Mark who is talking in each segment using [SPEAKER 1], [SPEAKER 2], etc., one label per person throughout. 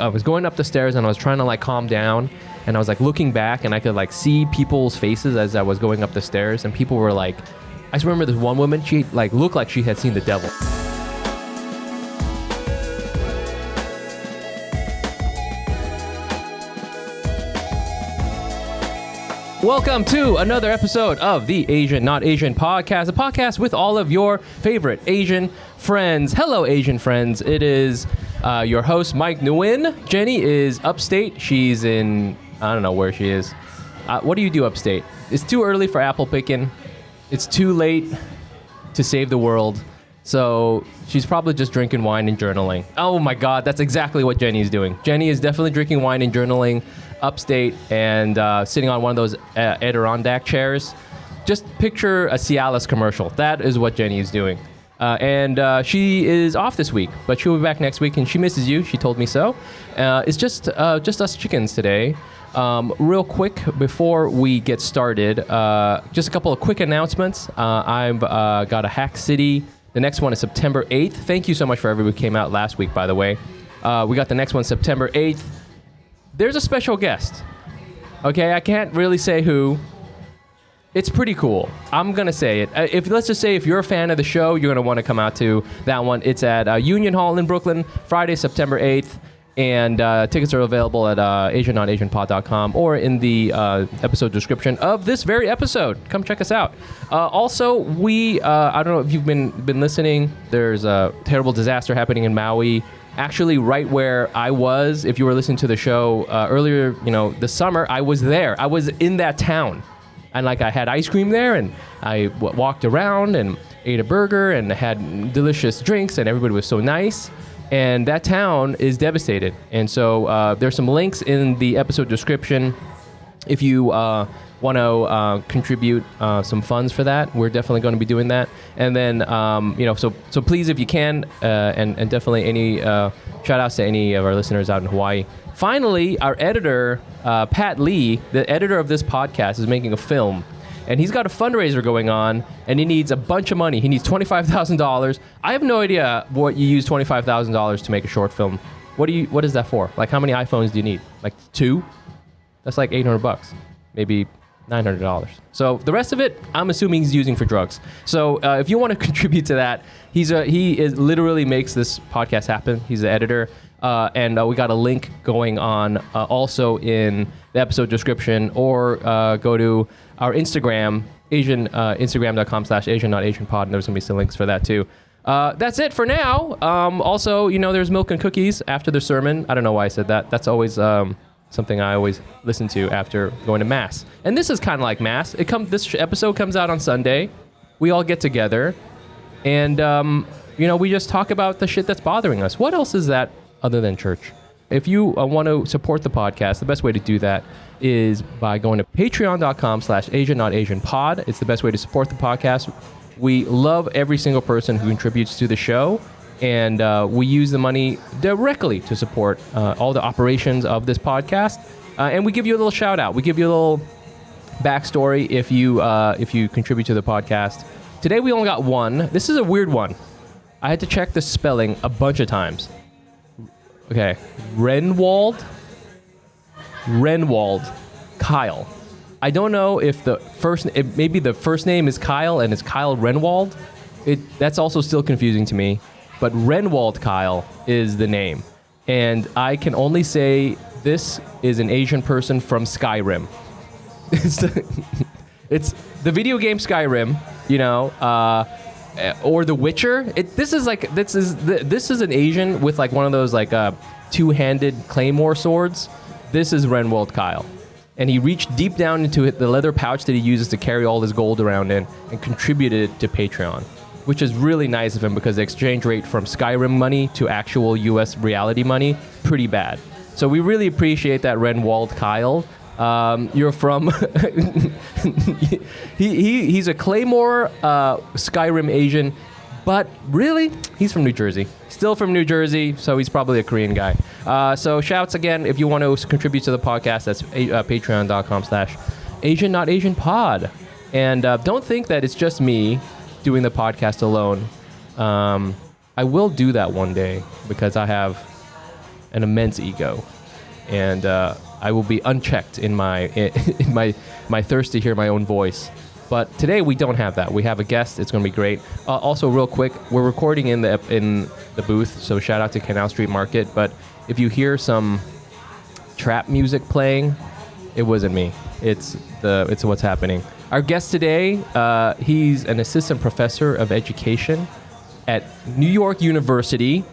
[SPEAKER 1] I was going up the stairs and I was trying to like calm down, and I was like looking back and I could like see people's faces as I was going up the stairs, and people were like, I just remember this one woman, she like looked like she had seen the devil. Welcome to another episode of the Asian Not Asian podcast, a podcast with all of your favorite Asian friends. Hello, Asian friends. It is your host, Mic Nguyen. Jenny is upstate. She's in, I don't know where she is. What do you do upstate? It's too early for apple picking. It's too late to save the world. So she's probably just drinking wine and journaling. Oh my God, that's exactly what Jenny is doing. Jenny is definitely drinking wine and journaling upstate and sitting on one of those Adirondack chairs. Just picture a Cialis commercial. That is what Jenny is doing. And she is off this week, but she'll be back next week, and she misses you. She told me so. It's just us chickens today. Real quick, before we get started, just a couple of quick announcements. I've got a Hack City. The next one is September 8th. Thank you so much for everybody who came out last week, by the way. We got the next one September 8th. There's a special guest. Okay, I can't really say who. It's pretty cool. I'm going to say it. Let's just say if you're a fan of the show, you're going to want to come out to that one. It's at Union Hall in Brooklyn, Friday, September 8th. And tickets are available at asiannotasianpod.com or in the episode description of this very episode. Come check us out. Also, I don't know if you've been listening. There's a terrible disaster happening in Maui. Actually, right where I was, if you were listening to the show earlier, this summer, I was there. I was in that town. And I had ice cream there, and I walked around and ate a burger and had delicious drinks, and everybody was so nice. And that town is devastated. And so there's some links in the episode description. If you want to contribute some funds for that, we're definitely going to be doing that. And then, so please, if you can, and definitely any shout outs to any of our listeners out in Hawaii. Finally, our editor, Pat Lee, the editor of this podcast, is making a film. And he's got a fundraiser going on, and he needs a bunch of money. He needs $25,000. I have no idea what you use $25,000 to make a short film. What is that for? Like, how many iPhones do you need? Like 2? That's like $800, maybe $900. So the rest of it, I'm assuming he's using for drugs. So if you want to contribute to that, he literally makes this podcast happen. He's the editor. And we got a link going on also in the episode description, or go to our Instagram, Instagram.com/AsianNotAsianPod, and there's going to be some links for that too. That's it for now. Also, there's milk and cookies after the sermon. I don't know why I said that. That's always something I always listen to after going to Mass. And this is kind of like Mass. This episode comes out on Sunday. We all get together, and we just talk about the shit that's bothering us. What else is that other than church? If you want to support the podcast, the best way to do that is by going to patreon.com/AsianNotAsianPod. It's the best way to support the podcast. We love every single person who contributes to the show, and we use the money directly to support all the operations of this podcast. And we give you a little shout out. We give you a little backstory if you contribute to the podcast. Today we only got one. This is a weird one. I had to check the spelling a bunch of times. Okay, Renwald Kyle. I don't know if maybe the first name is Kyle and it's Kyle Renwald. That's also still confusing to me, but Renwald Kyle is the name. And I can only say this is an Asian person from Skyrim. It's the video game Skyrim, or The Witcher. This is an Asian with like one of those like two-handed claymore swords. This is Renwald Kyle, and he reached deep down into the leather pouch that he uses to carry all his gold around in, and contributed to Patreon, which is really nice of him because the exchange rate from Skyrim money to actual U.S. reality money pretty bad. So we really appreciate that, Renwald Kyle. You're from he's a Claymore Skyrim Asian, but really he's from New Jersey. Still from New Jersey, so he's probably a Korean guy. So shouts again if you want to contribute to the podcast. That's patreon.com/AsianNotAsianPod. And don't think that it's just me doing the podcast alone. I will do that one day because I have an immense ego, and I will be unchecked in my my thirst to hear my own voice. But today we don't have that. We have a guest. It's going to be great. Also, real quick, we're recording in the booth, so shout out to Canal Street Market. But if you hear some trap music playing, it wasn't me. It's what's happening. Our guest today, he's an assistant professor of education at New York University.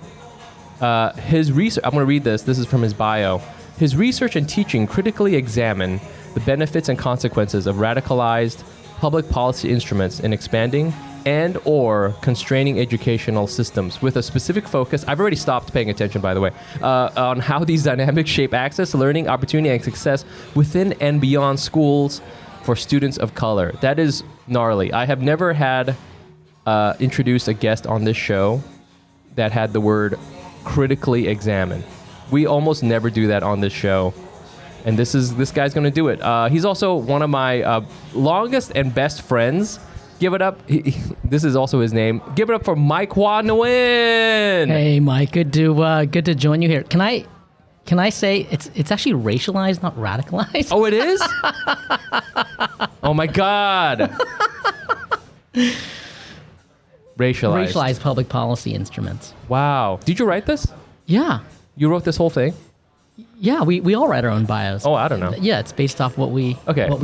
[SPEAKER 1] His research, I'm going to read this. This is from his bio. His research and teaching critically examine the benefits and consequences of radicalized public policy instruments in expanding and or constraining educational systems with a specific focus, I've already stopped paying attention, by the way, on how these dynamics shape access, learning, opportunity, and success within and beyond schools for students of color. That is gnarly. I have never had introduced a guest on this show that had the word critically examine. We almost never do that on this show. And this guy's going to do it. He's also one of my longest and best friends. Give it up. This is also his name. Give it up for Mic Nguyen.
[SPEAKER 2] Hey, Mike. Good to join you here. Can I say it's actually racialized, not radicalized?
[SPEAKER 1] Oh, it is? Oh my God.
[SPEAKER 2] Racialized public policy instruments.
[SPEAKER 1] Wow. Did you write this?
[SPEAKER 2] Yeah.
[SPEAKER 1] You wrote this whole thing?
[SPEAKER 2] Yeah, we all write our own bios.
[SPEAKER 1] Oh, I don't know.
[SPEAKER 2] Yeah, it's based off what we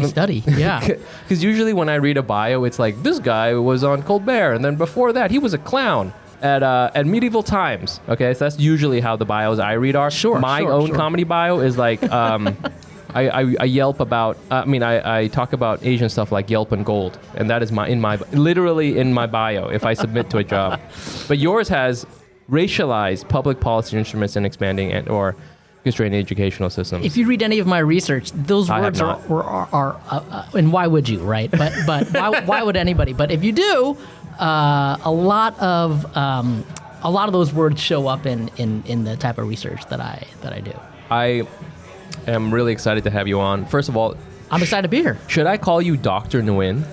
[SPEAKER 2] study. Yeah.
[SPEAKER 1] Because usually when I read a bio, it's like, this guy was on Colbert, and then before that, he was a clown at medieval times. Okay, so that's usually how the bios I read are.
[SPEAKER 2] Sure.
[SPEAKER 1] My own comedy bio is like, I Yelp about, I talk about Asian stuff like Yelp and Gold, and that is literally in my bio if I submit to a job. But yours has racialized public policy instruments in expanding and or constraining educational systems.
[SPEAKER 2] If you read any of my research, those words are and why would you, right? But why would anybody? But if you do, a lot of those words show up in the type of research that I do.
[SPEAKER 1] I am really excited to have you on. First of all,
[SPEAKER 2] I'm excited to be here.
[SPEAKER 1] Should I call you Dr. Nguyen?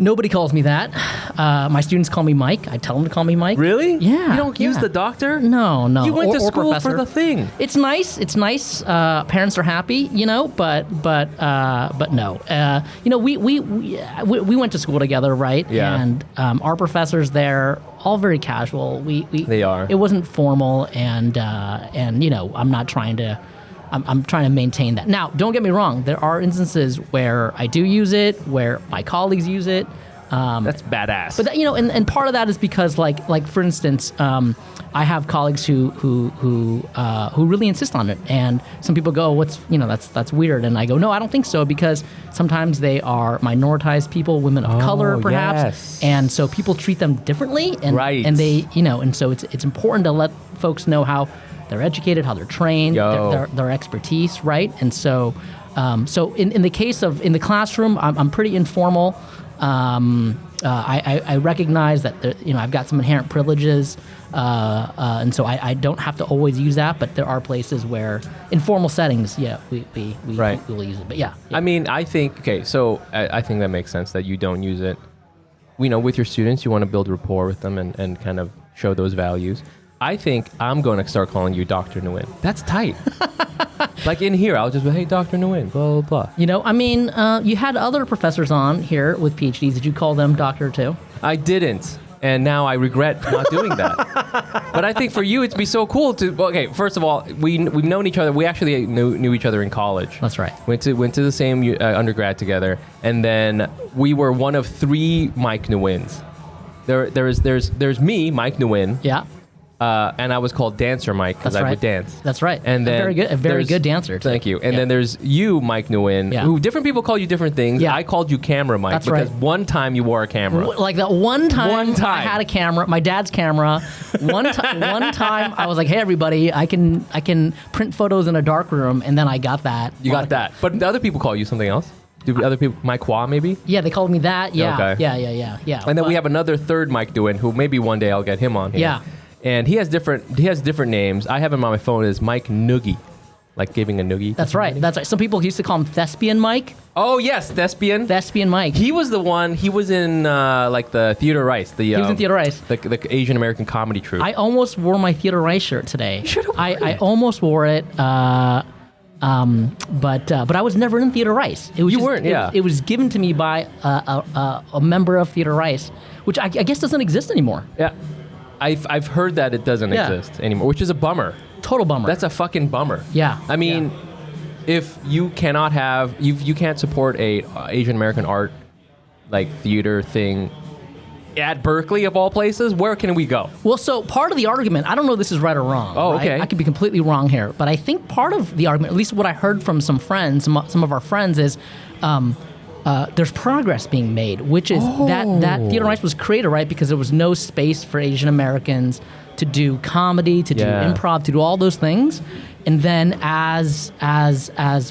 [SPEAKER 2] Nobody calls me that. My students call me Mike. I tell them to call me Mike.
[SPEAKER 1] Really?
[SPEAKER 2] Yeah.
[SPEAKER 1] You don't use the doctor?
[SPEAKER 2] No.
[SPEAKER 1] You went to school
[SPEAKER 2] professor.
[SPEAKER 1] for the thing.
[SPEAKER 2] It's nice. Parents are happy, but no. We went to school together, right?
[SPEAKER 1] Yeah.
[SPEAKER 2] And our professors there, all very casual.
[SPEAKER 1] They are.
[SPEAKER 2] It wasn't formal, and I'm not trying to. I'm trying to maintain that. Now, don't get me wrong. There are instances where I do use it, where my colleagues use it.
[SPEAKER 1] That's badass.
[SPEAKER 2] But and part of that is because, like for instance, I have colleagues who really insist on it, and some people go, that's weird," and I go, "No, I don't think so," because sometimes they are minoritized people, women of color, perhaps,
[SPEAKER 1] yes.
[SPEAKER 2] And so people treat them differently, and
[SPEAKER 1] right.
[SPEAKER 2] and they and so it's important to let folks know how they're educated, how they're trained, their expertise, right? And so, in the case of in the classroom, I'm pretty informal. I recognize that I've got some inherent privileges, and so I don't have to always use that. But there are places where, in formal settings, we will use it. But yeah.
[SPEAKER 1] I mean, I think I think that makes sense that you don't use it. With your students, you want to build rapport with them and kind of show those values. I think I'm going to start calling you Dr. Nguyen. That's tight. Like in here, I'll just be, "Hey, Dr. Nguyen, blah, blah, blah."
[SPEAKER 2] You had other professors on here with PhDs. Did you call them doctor too?
[SPEAKER 1] I didn't. And now I regret not doing that. But I think for you, it'd be so cool to, first of all, we've known each other. We actually knew each other in college.
[SPEAKER 2] That's right.
[SPEAKER 1] Went to the same undergrad together. And then we were one of 3 Mic Nguyen's. There's me, Mic Nguyen.
[SPEAKER 2] Yeah.
[SPEAKER 1] And I was called Dancer Mike because I would dance.
[SPEAKER 2] That's right.
[SPEAKER 1] And then
[SPEAKER 2] a very good dancer.
[SPEAKER 1] Thank you. And then there's you, Mic Nguyen, who different people call you different things.
[SPEAKER 2] Yeah.
[SPEAKER 1] I called you Camera Mike because one time you wore a camera.
[SPEAKER 2] Like that one time I had a camera, my dad's camera. One time I was like, "Hey everybody, I can print photos in a dark room," and then I got that.
[SPEAKER 1] You got that. But the other people call you something else? Do other people, Mike Qua maybe?
[SPEAKER 2] Yeah, they called me that. Yeah.
[SPEAKER 1] Okay.
[SPEAKER 2] Yeah.
[SPEAKER 1] And then we have another third Mic Nguyen who maybe one day I'll get him on here.
[SPEAKER 2] Yeah.
[SPEAKER 1] And he has different names. I have him on my phone as Mike Noogie. like giving a noogie.
[SPEAKER 2] That's right. That's right. Some people used to call him Thespian Mike.
[SPEAKER 1] Oh yes, Thespian.
[SPEAKER 2] Thespian Mike.
[SPEAKER 1] He was the one. He was in like the Theodore Rice. He
[SPEAKER 2] was in Theodore Rice.
[SPEAKER 1] The Asian American comedy troupe.
[SPEAKER 2] I almost wore my Theodore Rice shirt today. I almost wore it. But I was never in Theodore Rice. It was
[SPEAKER 1] weren't. Yeah.
[SPEAKER 2] It was given to me by a member of Theodore Rice, which I guess doesn't exist anymore.
[SPEAKER 1] Yeah. I've heard that it doesn't exist anymore, which is a bummer.
[SPEAKER 2] Total bummer.
[SPEAKER 1] That's a fucking bummer.
[SPEAKER 2] Yeah.
[SPEAKER 1] I mean, if you cannot have, you can't support a Asian American art like theater thing at Berkeley of all places, where can we go?
[SPEAKER 2] Well, so part of the argument, I don't know if this is right or wrong.
[SPEAKER 1] Oh,
[SPEAKER 2] right?
[SPEAKER 1] okay.
[SPEAKER 2] I could be completely wrong here, but I think part of the argument, at least what I heard from some friends, some of our friends, is there's progress being made, which is that Theodore Rice was created, right, because there was no space for Asian Americans to do comedy, to do improv, to do all those things. And then as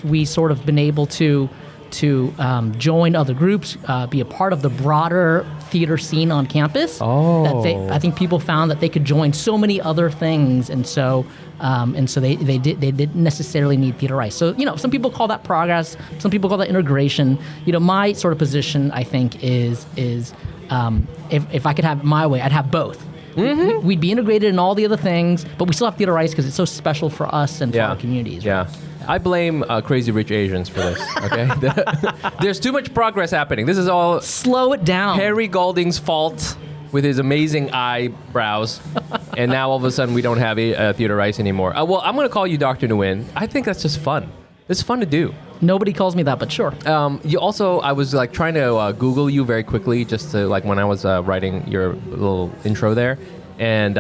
[SPEAKER 2] we sort of been able to join other groups, be a part of the broader theater scene on campus, I think people found that they could join so many other things, and so they didn't necessarily need Theodore Rice. So some people call that progress, some people call that integration. My sort of position, I think, is if I could have it my way, I'd have both. Mm-hmm. We'd be integrated in all the other things, but we still have Theodore Rice because it's so special for us and for our communities. Right?
[SPEAKER 1] Yeah. I blame Crazy Rich Asians for this, okay? There's too much progress happening. This is all...
[SPEAKER 2] Slow it down.
[SPEAKER 1] Harry Golding's fault with his amazing eyebrows. And now all of a sudden we don't have Theodore Rice anymore. Well, I'm going to call you Dr. Nguyen. I think that's just fun. It's fun to do.
[SPEAKER 2] Nobody calls me that, but sure.
[SPEAKER 1] You also, I was like trying to Google you very quickly just to like when I was writing your little intro there. And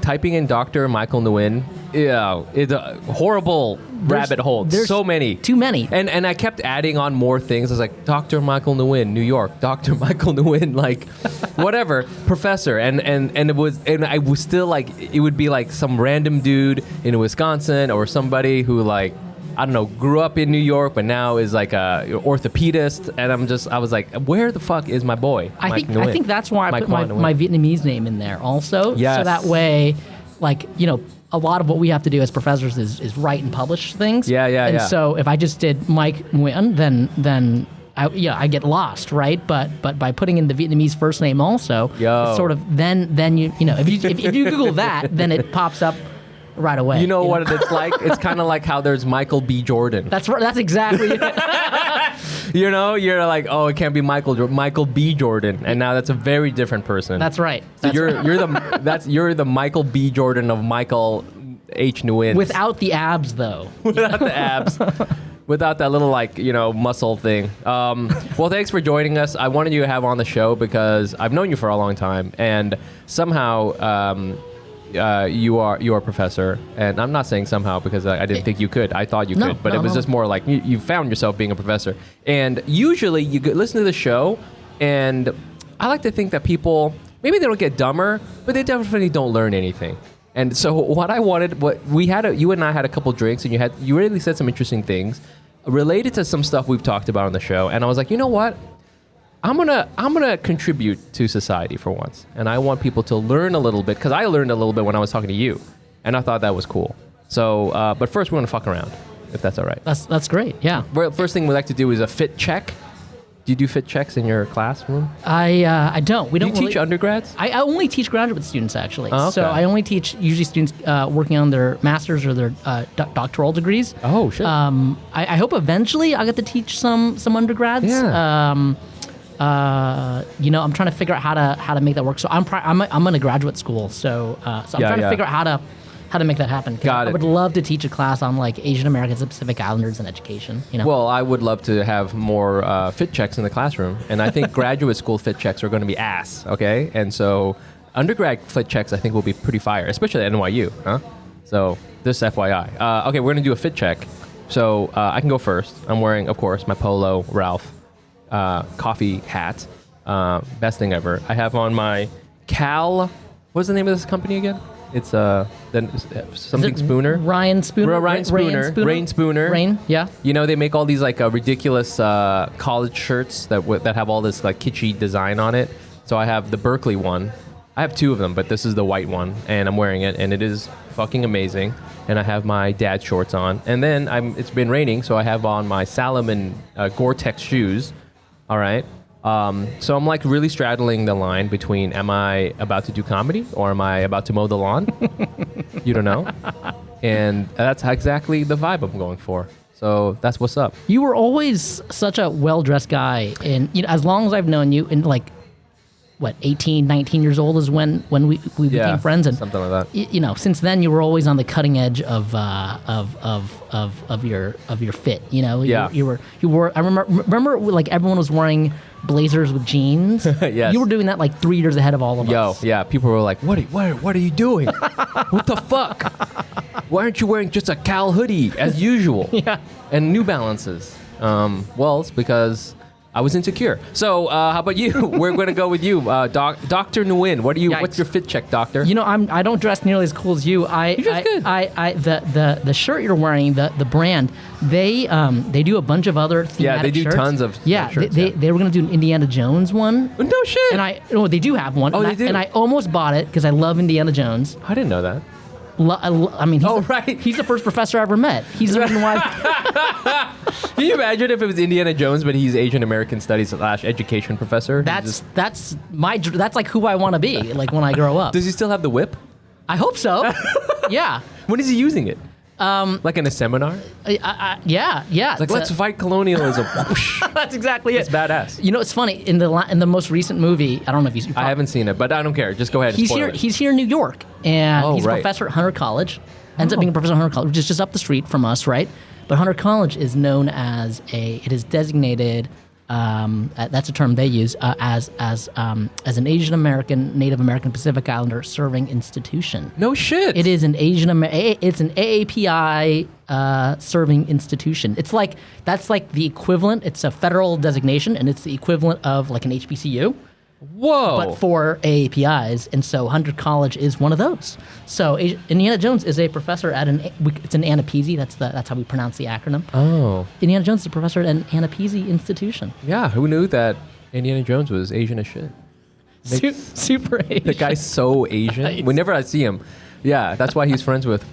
[SPEAKER 1] typing in Dr. Michael Nguyen, it's a horrible rabbit hole.
[SPEAKER 2] There's
[SPEAKER 1] so many.
[SPEAKER 2] Too many.
[SPEAKER 1] And I kept adding on more things. I was like, Dr. Michael Nguyen, New York. Dr. Michael Nguyen, like, whatever, professor. And I was still like, it would be like some random dude in Wisconsin or somebody who like, I don't know, grew up in New York, but now is like a orthopedist. And I was like, where the fuck is my boy?
[SPEAKER 2] I think that's why I put my Vietnamese name in there also.
[SPEAKER 1] Yes.
[SPEAKER 2] So that way, like, a lot of what we have to do as professors is write and publish things. And so if I just did Mic Nguyen, then I get lost, right? But by putting in the Vietnamese first name also, it's sort of then you if you Google that, then it pops up right away.
[SPEAKER 1] You know what it's like? It's kind of like how there's Michael B. Jordan.
[SPEAKER 2] That's right. That's exactly it.
[SPEAKER 1] You're like, oh, it can't be Michael B. Jordan, and now that's a very different person.
[SPEAKER 2] That's right.
[SPEAKER 1] So you're the Michael B. Jordan of Michael H. Nguyen.
[SPEAKER 2] Without the abs, though.
[SPEAKER 1] Without the abs. Without that little muscle thing. Well, thanks for joining us. I wanted you to have on the show because I've known you for a long time, and somehow. You are a professor, and I'm not saying somehow because I didn't think you could. I thought you could, but it was just more like you found yourself being a professor. And usually you listen to the show, and I like to think that people, maybe they don't get dumber, but they definitely don't learn anything. And so you and I had a couple drinks, and you really said some interesting things related to some stuff we've talked about on the show. And I was like, you know what? I'm gonna contribute to society for once, and I want people to learn a little bit because I learned a little bit when I was talking to you, and I thought that was cool. So, but first we're gonna fuck around, if that's all right.
[SPEAKER 2] That's great. Yeah.
[SPEAKER 1] First thing we like to do is a fit check. Do you do fit checks in your classroom?
[SPEAKER 2] I don't. We don't.
[SPEAKER 1] Do you teach undergrads?
[SPEAKER 2] I only teach graduate students actually.
[SPEAKER 1] Oh, okay.
[SPEAKER 2] So I only teach usually students working on their masters or their doctoral degrees.
[SPEAKER 1] Oh shit.
[SPEAKER 2] I hope eventually I'll get to teach some undergrads.
[SPEAKER 1] Yeah.
[SPEAKER 2] I'm trying to figure out how to make that work. So I'm in a graduate school, so I'm trying to figure out how to make that happen.
[SPEAKER 1] Got it.
[SPEAKER 2] I would love to teach a class on like Asian Americans and Pacific Islanders and education.
[SPEAKER 1] Well, I would love to have more fit checks in the classroom, and I think graduate school fit checks are going to be ass. Okay, and so undergrad fit checks I think will be pretty fire, especially at NYU. Huh? So this FYI. Okay, we're going to do a fit check. So I can go first. I'm wearing, of course, my Polo Ralph coffee hat. Best thing ever. I have on my what's the name of this company again? It's something Spooner.
[SPEAKER 2] Rain Spooner.
[SPEAKER 1] Rain Spooner.
[SPEAKER 2] Rain, yeah.
[SPEAKER 1] They make all these like ridiculous college shirts that have all this like kitschy design on it. So I have the Berkeley one, I have two of them, but this is the white one, and I'm wearing it, and it is fucking amazing. And I have my dad shorts on, and then it's been raining, so I have on my Salomon Gore-Tex shoes. All right. So I'm like really straddling the line between am I about to do comedy or am I about to mow the lawn? You don't know. And that's exactly the vibe I'm going for. So that's what's up.
[SPEAKER 2] You were always such a well-dressed guy, and as long as I've known you, and like, what, 18, 19 years old is when we became friends, and
[SPEAKER 1] something like that.
[SPEAKER 2] Since then you were always on the cutting edge of your fit. You wore. I remember like everyone was wearing blazers with jeans.
[SPEAKER 1] Yes.
[SPEAKER 2] You were doing that like 3 years ahead of all of us.
[SPEAKER 1] Yeah. People were like, what are you doing? What the fuck? Why aren't you wearing just a Cal hoodie as usual?
[SPEAKER 2] Yeah.
[SPEAKER 1] And New Balances. Well, it's because I was insecure. So how about you? We're going to go with you, Dr. Nguyen. What's your fit check, doctor?
[SPEAKER 2] I don't dress nearly as cool as you.
[SPEAKER 1] You're just good.
[SPEAKER 2] The shirt you're wearing, the brand, they do a bunch of other thematic
[SPEAKER 1] they do
[SPEAKER 2] shirts.
[SPEAKER 1] tons of shirts.
[SPEAKER 2] They were going to do an Indiana Jones one.
[SPEAKER 1] No shit.
[SPEAKER 2] And they do have one.
[SPEAKER 1] Oh, they do?
[SPEAKER 2] And I almost bought it because I love Indiana Jones.
[SPEAKER 1] I didn't know that.
[SPEAKER 2] I mean, he's the first professor I ever met. He's the reason why.
[SPEAKER 1] Can you imagine if it was Indiana Jones, but he's Asian American Studies / education professor?
[SPEAKER 2] That's like who I want to be. Like when I grow up.
[SPEAKER 1] Does he still have the whip?
[SPEAKER 2] I hope so. Yeah.
[SPEAKER 1] When is he using it? Like in a seminar?
[SPEAKER 2] Yeah.
[SPEAKER 1] It's like, let's fight colonialism.
[SPEAKER 2] That's exactly it.
[SPEAKER 1] It's badass.
[SPEAKER 2] It's funny in the most recent movie. I don't know if you.
[SPEAKER 1] I haven't seen it, but I don't care. Just go ahead.
[SPEAKER 2] He's here. He's here in New York, and he's a
[SPEAKER 1] right.
[SPEAKER 2] professor at Hunter College. Ends up being a professor at Hunter College, which is just up the street from us, right? But Hunter College is known as it is designated. That's a term they use as an Asian American, Native American, Pacific Islander serving institution.
[SPEAKER 1] No shit.
[SPEAKER 2] It is an it's an AAPI serving institution. That's like the equivalent. It's a federal designation, and it's the equivalent of like an HBCU.
[SPEAKER 1] Whoa.
[SPEAKER 2] But for AAPIs, and so Hunter College is one of those. So Indiana Jones is a professor at it's an ANAPISI. That's how we pronounce the acronym.
[SPEAKER 1] Oh.
[SPEAKER 2] Indiana Jones is a professor at an ANAPISI institution.
[SPEAKER 1] Yeah, who knew that Indiana Jones was Asian as shit?
[SPEAKER 2] Super Asian.
[SPEAKER 1] The guy's so Asian.
[SPEAKER 2] Nice.
[SPEAKER 1] Whenever I see him, yeah, that's why he's friends with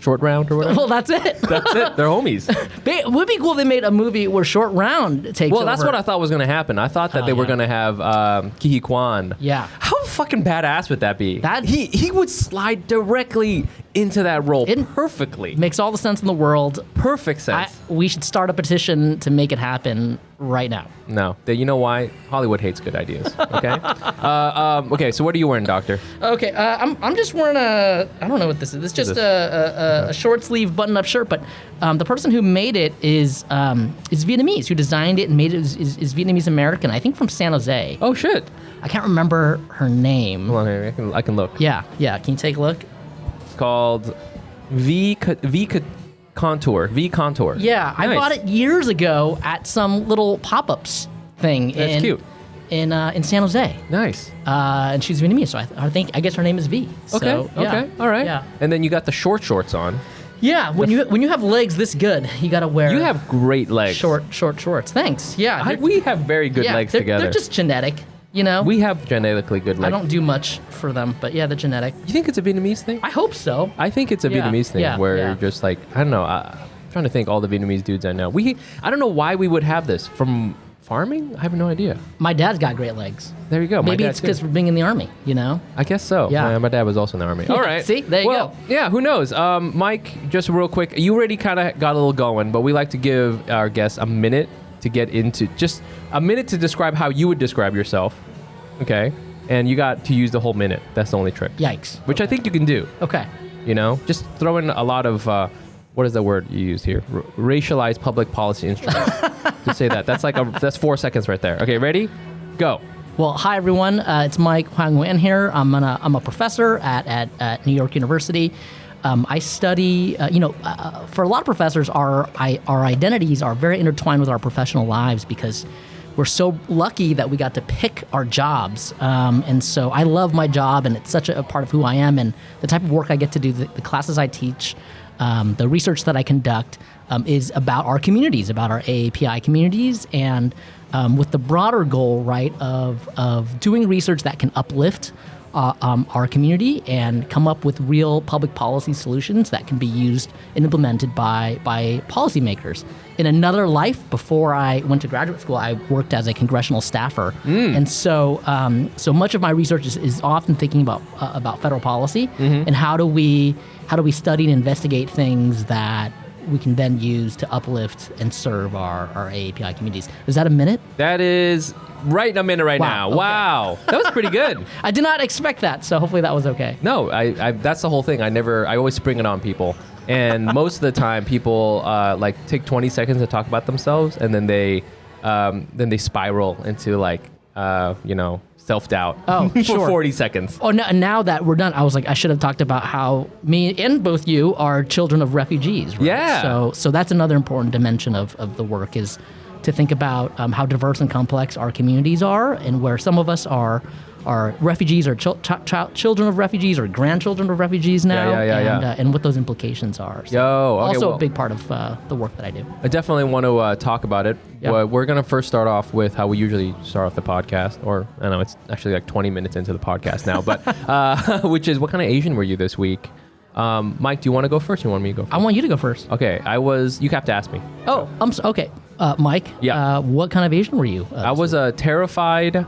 [SPEAKER 1] Short Round or whatever.
[SPEAKER 2] Well, that's it.
[SPEAKER 1] That's it. They're homies.
[SPEAKER 2] It would be cool if they made a movie where Short Round takes over.
[SPEAKER 1] Well, that's what I thought was going to happen. I thought that they were going to have Ki Kwan.
[SPEAKER 2] Yeah.
[SPEAKER 1] How fucking badass would that be? He would slide directly into that role perfectly.
[SPEAKER 2] Makes all the sense in the world.
[SPEAKER 1] Perfect sense.
[SPEAKER 2] We should start a petition to make it happen right now.
[SPEAKER 1] No. You know why? Hollywood hates good ideas. Okay? Okay, so what are you wearing, doctor?
[SPEAKER 2] Okay, I'm just wearing I don't know what this is. It's just a short sleeve button up shirt, but the person who made it is Vietnamese. Who designed it and made it is Vietnamese American. I think from San Jose.
[SPEAKER 1] Oh shit!
[SPEAKER 2] I can't remember her name.
[SPEAKER 1] Hold on here. I can look.
[SPEAKER 2] Yeah. Can you take a look?
[SPEAKER 1] It's called V Contour.
[SPEAKER 2] Yeah,
[SPEAKER 1] Nice.
[SPEAKER 2] I bought it years ago at some little pop-ups thing.
[SPEAKER 1] That's cute.
[SPEAKER 2] In San Jose.
[SPEAKER 1] Nice.
[SPEAKER 2] And she's Vietnamese, so I guess her name is V.
[SPEAKER 1] Okay.
[SPEAKER 2] So, yeah.
[SPEAKER 1] Okay. All right.
[SPEAKER 2] Yeah.
[SPEAKER 1] And then you got the shorts on.
[SPEAKER 2] Yeah. When you have legs this good, you gotta wear.
[SPEAKER 1] You have great legs.
[SPEAKER 2] Short shorts. Thanks. Yeah.
[SPEAKER 1] We have very good legs together.
[SPEAKER 2] They're just genetic.
[SPEAKER 1] We have genetically good legs.
[SPEAKER 2] I don't do much for them, but yeah, they're genetic.
[SPEAKER 1] You think it's a Vietnamese thing?
[SPEAKER 2] I hope so.
[SPEAKER 1] I think it's a Vietnamese thing where
[SPEAKER 2] yeah.
[SPEAKER 1] you're just like, I don't know. I'm trying to think all the Vietnamese dudes I know. I don't know why we would have this. From farming? I have no idea.
[SPEAKER 2] My dad's got great legs.
[SPEAKER 1] There you go.
[SPEAKER 2] Maybe it's because we're being in the army,
[SPEAKER 1] I guess so.
[SPEAKER 2] Yeah.
[SPEAKER 1] My dad was also in the army. All right.
[SPEAKER 2] See? There you go.
[SPEAKER 1] Yeah, who knows? Mike, just real quick, you already kind of got a little going, but we like to give our guests a minute to get into, just a minute to describe how you would describe yourself. Okay? And you got to use the whole minute. That's the only trick.
[SPEAKER 2] Yikes.
[SPEAKER 1] Which I think you can do.
[SPEAKER 2] Okay.
[SPEAKER 1] Just throw in a lot of, what is the word you used here? Racialized public policy instruments. Just say that. That's 4 seconds right there. Okay, ready? Go.
[SPEAKER 2] Well, hi everyone. It's Mic Nguyen here. I'm a professor at New York University. I study. For a lot of professors, our identities are very intertwined with our professional lives because we're so lucky that we got to pick our jobs. And so I love my job, and it's such a part of who I am, and the type of work I get to do, the classes I teach, the research that I conduct is about our communities, about our AAPI communities, and with the broader goal, right, of doing research that can uplift our community and come up with real public policy solutions that can be used and implemented by policymakers. In another life, before I went to graduate school, I worked as a congressional staffer, and so much of my research is often thinking about federal policy and how do we study and investigate things that we can then use to uplift and serve our AAPI communities. Is that a minute?
[SPEAKER 1] That is right in a minute now.
[SPEAKER 2] Okay.
[SPEAKER 1] Wow. That was pretty good.
[SPEAKER 2] I did not expect that, so hopefully that was okay.
[SPEAKER 1] No, I that's the whole thing. I always spring it on people. And most of the time people like take 20 seconds to talk about themselves, and then they spiral into like, self-doubt for
[SPEAKER 2] sure.
[SPEAKER 1] 40 seconds.
[SPEAKER 2] Oh, now that we're done, I was like, I should have talked about how me and both you are children of refugees. Right?
[SPEAKER 1] Yeah.
[SPEAKER 2] So that's another important dimension of the work is to think about how diverse and complex our communities are, and where some of us are refugees or children of refugees or grandchildren of refugees now, and what those implications are. So also a big part of the work that I do.
[SPEAKER 1] I definitely want to talk about it.
[SPEAKER 2] Yeah.
[SPEAKER 1] We're going to first start off with how we usually start off the podcast, or I know it's actually like 20 minutes into the podcast now, but which is, what kind of Asian were you this week? Mike, do you want to go first or you want me to go first?
[SPEAKER 2] I want you to go first.
[SPEAKER 1] Okay, you have to ask me.
[SPEAKER 2] Oh, okay. Mike, what kind of Asian were you?
[SPEAKER 1] I was a terrified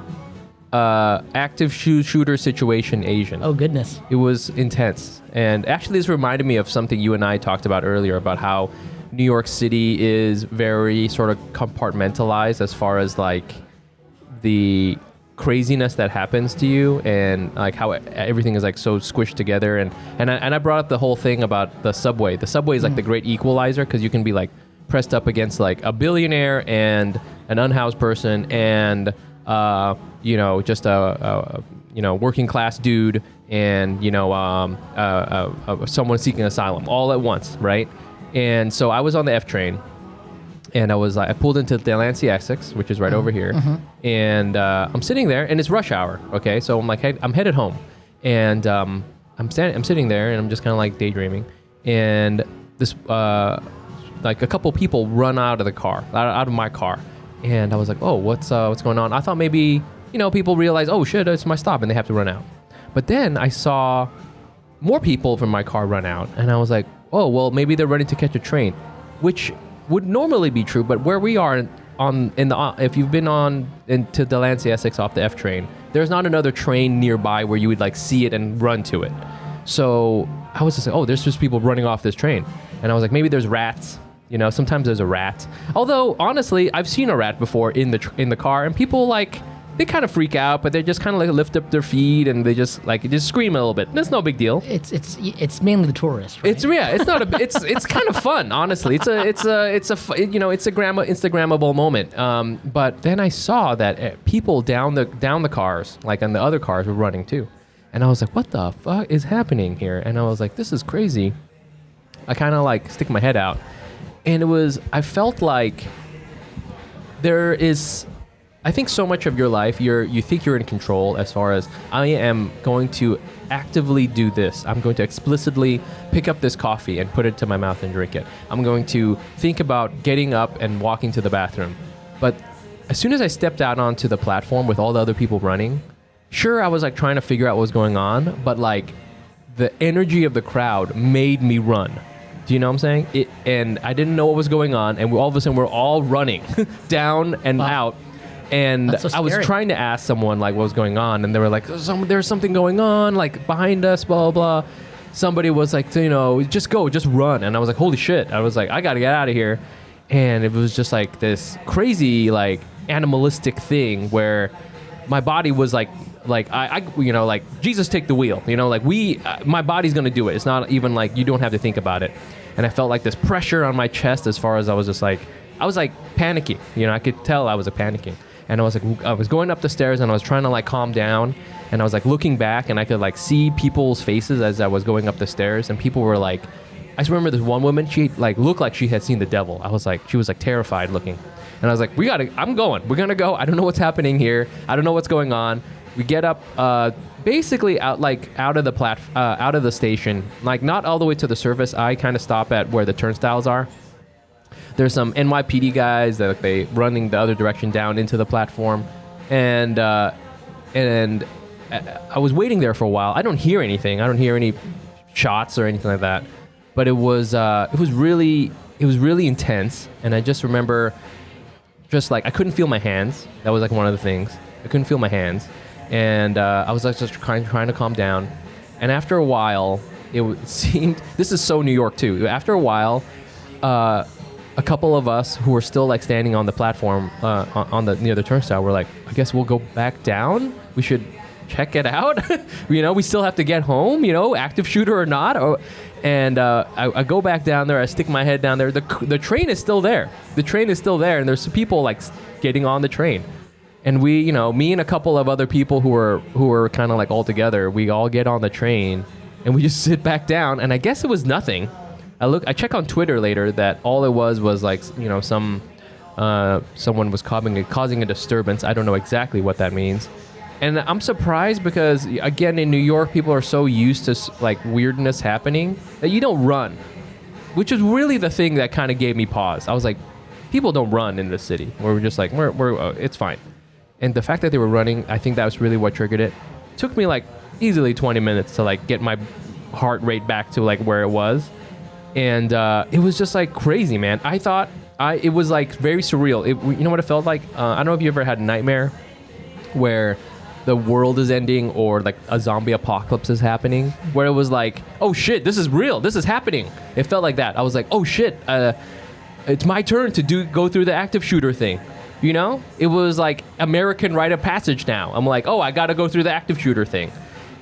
[SPEAKER 1] active shooter situation Asian.
[SPEAKER 2] Oh, goodness.
[SPEAKER 1] It was intense. And actually, this reminded me of something you and I talked about earlier about how New York City is very sort of compartmentalized as far as like the craziness that happens to you, and like how everything is like so squished together. And I brought up the whole thing about the subway. The subway is like the great equalizer, because you can be like pressed up against like a billionaire and an unhoused person and just a working class dude and someone seeking asylum all at once, right? And so I was on the F train, and I pulled into Delancey Essex, which is right over here, and I'm sitting there, and it's rush hour. Okay, so I'm like, hey, I'm headed home, and I'm sitting there, and I'm just kind of like daydreaming, and this like a couple people run out of the car, out of my car. And I was like, oh, what's going on? I thought maybe, people realize, oh, shit, it's my stop, and they have to run out. But then I saw more people from my car run out, and I was like, oh, well, maybe they're running to catch a train, which would normally be true. But where we are if you've been into Delancey Essex off the F train, there's not another train nearby where you would like see it and run to it. So I was just like, oh, there's just people running off this train. And I was like, maybe there's rats. Sometimes there's a rat. Although, honestly, I've seen a rat before in the car, and people they kind of freak out, but they just kind of like lift up their feet and they just scream a little bit. That's no big deal.
[SPEAKER 2] It's mainly the tourists, right?
[SPEAKER 1] It's it's kind of fun, honestly. It's a Instagrammable moment. But then I saw that people down the cars, like on the other cars, were running too, and I was like, what the fuck is happening here? And I was like, this is crazy. I kind of like stick my head out. And I felt like I think so much of your life, you think you're in control as far as, I am going to actively do this. I'm going to explicitly pick up this coffee and put it to my mouth and drink it. I'm going to think about getting up and walking to the bathroom. But as soon as I stepped out onto the platform with all the other people running, sure, I was like trying to figure out what was going on, but like the energy of the crowd made me run. Do you know what I'm saying? And I didn't know what was going on, and all of a sudden we're all running down and out. And
[SPEAKER 2] so
[SPEAKER 1] I was trying to ask someone like what was going on, and they were like, "There's something going on, like behind us, blah blah blah." Somebody was like, just go, just run. And I was like, holy shit! I was like, I gotta get out of here. And it was just like this crazy like animalistic thing where my body was like I Jesus take the wheel, my body's gonna do it. It's not even like you don't have to think about it. And I felt like this pressure on my chest as far as I was panicking. I could tell I was panicking. And I was going up the stairs and I was trying to like calm down, and I was like looking back and I could like see people's faces as I was going up the stairs, and people were like, I just remember this one woman, she like looked like she had seen the devil. She was like terrified looking. And I was like, we're gonna go. I don't know what's happening here. I don't know what's going on. We get up, basically out of the station, like not all the way to the surface. I kind of stop at where the turnstiles are. There's some NYPD guys that they running the other direction down into the platform, and I was waiting there for a while. I don't hear anything. I don't hear any shots or anything like that. But it was really intense. And I just remember, just like I couldn't feel my hands. That was like one of the things. I couldn't feel my hands, and I was like just trying to calm down. And after a while, it seemed, this is so New York too. After a while, a couple of us who were still like standing on the platform on the near the turnstile were like, I guess we'll go back down. We should check it out. We still have to get home. Active shooter or not. And I go back down there. I stick my head down there. The train is still there. The train is still there, and there's people like getting on the train. And we, me and a couple of other people who were kind of like all together, we all get on the train, and we just sit back down. And I guess it was nothing. I check on Twitter later that all it was like someone was causing a disturbance. I don't know exactly what that means. And I'm surprised because, again, in New York, people are so used to like weirdness happening that you don't run, which is really the thing that kind of gave me pause. I was like, people don't run in this city. We're just like, it's fine. And the fact that they were running, I think that was really what triggered it. It took me like easily 20 minutes to like get my heart rate back to like where it was. And it was just like crazy, man. I thought it was like very surreal. You know what it felt like? I don't know if you ever had a nightmare where the world is ending or like a zombie apocalypse is happening, where it was like, oh shit, this is real, this is happening. It felt like that. I was like, oh shit, it's my turn to go through the active shooter thing. It was like American rite of passage now. I'm like, oh, I gotta go through the active shooter thing.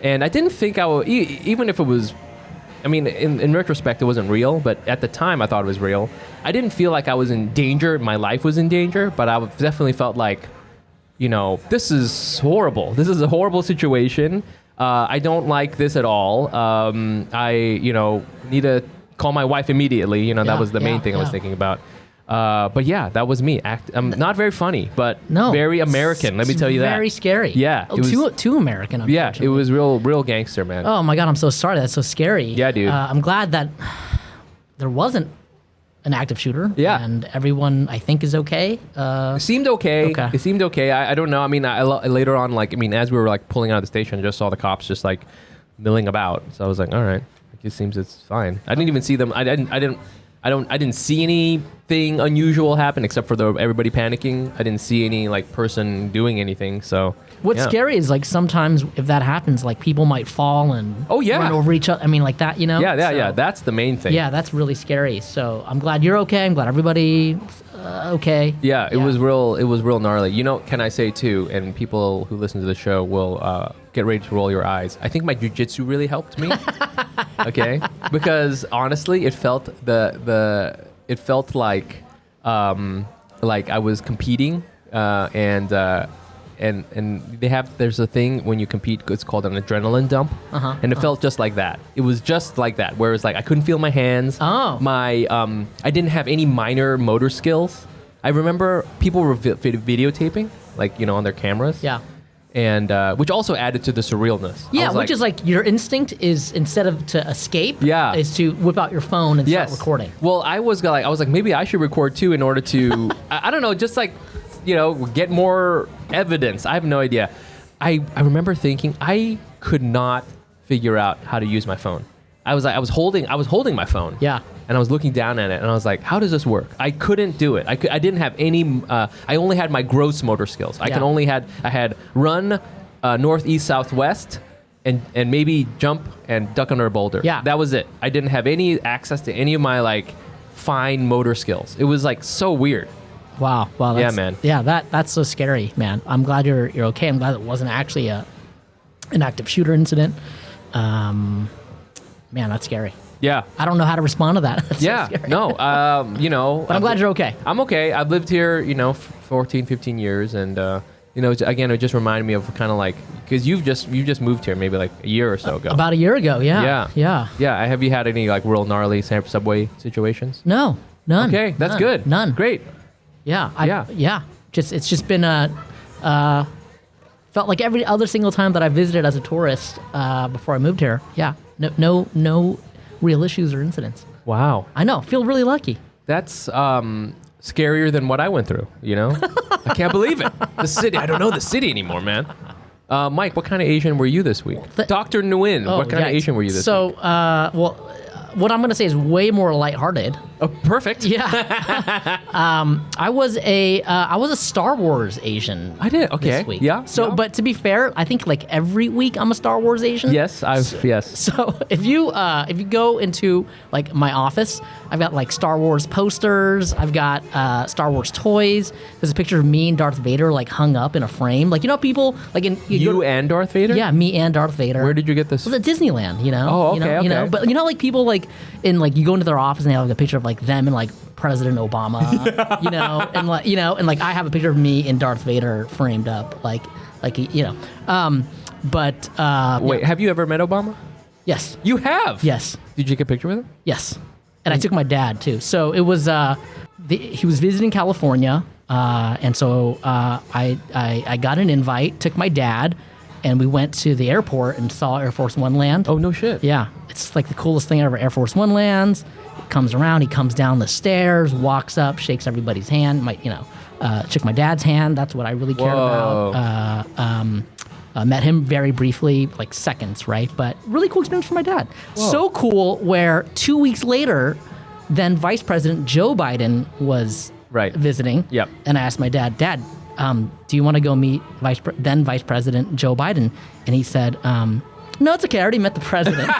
[SPEAKER 1] And I didn't think I would, even if it was, I mean, in retrospect, it wasn't real, but at the time I thought it was real. I didn't feel like I was in danger, my life was in danger, but I definitely felt like, this is horrible. This is a horrible situation. I don't like this at all. I need to call my wife immediately. That was the main thing I was thinking about. But yeah, that was me. Not very funny, but very American. Let me tell you that.
[SPEAKER 2] Very scary.
[SPEAKER 1] Yeah,
[SPEAKER 2] it was too American.
[SPEAKER 1] Yeah, it was real gangster, man.
[SPEAKER 2] Oh my God, I'm so sorry. That's so scary.
[SPEAKER 1] Yeah, dude.
[SPEAKER 2] I'm glad that there wasn't an active shooter.
[SPEAKER 1] Yeah.
[SPEAKER 2] And everyone, I think, is okay.
[SPEAKER 1] It seemed okay. It seemed okay. I don't know. I mean, later on, as we were like pulling out of the station, I just saw the cops just like milling about. So I was like, all right, it seems it's fine. I didn't even see them. I didn't see anything unusual happen except for everybody panicking. I didn't see any like person doing anything. So
[SPEAKER 2] what's scary is like sometimes if that happens, like people might fall and run over each other. I mean, like that,
[SPEAKER 1] Yeah. That's the main thing.
[SPEAKER 2] Yeah, that's really scary. So I'm glad you're okay. I'm glad everybody okay.
[SPEAKER 1] Yeah, it was real gnarly. Can I say too? And people who listen to the show will get ready to roll your eyes. I think my jiu-jitsu really helped me. Okay, because honestly, it felt like I was competing, and there's a thing when you compete, it's called an adrenaline dump, and it felt just like that. It was just like that, where it's like I couldn't feel my hands. I didn't have any minor motor skills. I remember people were videotaping, like on their cameras.
[SPEAKER 2] Yeah.
[SPEAKER 1] And which also added to the surrealness.
[SPEAKER 2] Yeah, which is like your instinct is instead of to escape, is to whip out your phone and start recording.
[SPEAKER 1] Well, I was like maybe I should record too in order to I don't know, just like get more evidence. I have no idea. I remember thinking I could not figure out how to use my phone. I was holding my phone.
[SPEAKER 2] Yeah.
[SPEAKER 1] And I was looking down at it, and I was like, how does this work? I couldn't do it. I didn't have any, I only had my gross motor skills. I had run northeast, southwest, and maybe jump and duck under a boulder.
[SPEAKER 2] Yeah.
[SPEAKER 1] That was it. I didn't have any access to any of my like fine motor skills. It was like so weird.
[SPEAKER 2] Wow.
[SPEAKER 1] Yeah, man.
[SPEAKER 2] Yeah, that's so scary, man. I'm glad you're okay. I'm glad it wasn't actually an active shooter incident. Man, that's scary.
[SPEAKER 1] Yeah.
[SPEAKER 2] I don't know how to respond to that. That's so scary.
[SPEAKER 1] No,
[SPEAKER 2] But I'm glad you're okay.
[SPEAKER 1] I'm okay. I've lived here, 14, 15 years, and again, it just reminded me of kind of like, because you've just moved here maybe like a year or so ago.
[SPEAKER 2] About a year ago, yeah.
[SPEAKER 1] Yeah. Have you had any like real gnarly subway situations?
[SPEAKER 2] No, none.
[SPEAKER 1] Okay, that's good.
[SPEAKER 2] None.
[SPEAKER 1] Great.
[SPEAKER 2] Yeah. It's just been felt like every other single time that I visited as a tourist before I moved here. Yeah. No real issues or incidents.
[SPEAKER 1] Wow.
[SPEAKER 2] I know. Feel really lucky.
[SPEAKER 1] That's scarier than what I went through, I can't believe it. The city. I don't know the city anymore, man. Mike, what kind of Asian were you this week? Dr. Nguyen, what kind of Asian were you this week?
[SPEAKER 2] What I'm going to say is way more lighthearted.
[SPEAKER 1] Oh, perfect.
[SPEAKER 2] Yeah. I was a Star Wars Asian.
[SPEAKER 1] I did. Okay.
[SPEAKER 2] This week.
[SPEAKER 1] Yeah.
[SPEAKER 2] So,
[SPEAKER 1] yeah.
[SPEAKER 2] but to be fair, I think like every week I'm a Star Wars Asian.
[SPEAKER 1] Yes, yes.
[SPEAKER 2] So if you go into like my office, I've got like Star Wars posters. I've got Star Wars toys. There's a picture of me and Darth Vader like hung up in a frame. Like, you know, people like
[SPEAKER 1] you and Darth Vader.
[SPEAKER 2] Yeah, me and Darth Vader.
[SPEAKER 1] Where did you get this?
[SPEAKER 2] Well, at Disneyland. You know.
[SPEAKER 1] Oh, okay.
[SPEAKER 2] You know, but you know, like people like in like you go into their office and they have like a picture of like them and like President Obama. You know, and like I have a picture of me and Darth Vader framed up, like you know.
[SPEAKER 1] Wait, have you ever met Obama?
[SPEAKER 2] Yes.
[SPEAKER 1] You have?
[SPEAKER 2] Yes.
[SPEAKER 1] Did you take a picture with him?
[SPEAKER 2] Yes. And I took my dad too. So it was he was visiting California, and so I got an invite, took my dad, and we went to the airport and saw Air Force One land.
[SPEAKER 1] Oh, no shit.
[SPEAKER 2] Yeah. It's like the coolest thing ever. Air Force One lands, comes around, he comes down the stairs, walks up, shakes everybody's hand, shook my dad's hand. That's what I really cared about. Met him very briefly, like seconds, right? But really cool experience for my dad.
[SPEAKER 1] Whoa.
[SPEAKER 2] So cool where 2 weeks later, then Vice President Joe Biden was visiting.
[SPEAKER 1] Yep.
[SPEAKER 2] And I asked my dad, do you want to go meet then Vice President Joe Biden? And he said, no, it's okay. I already met the president.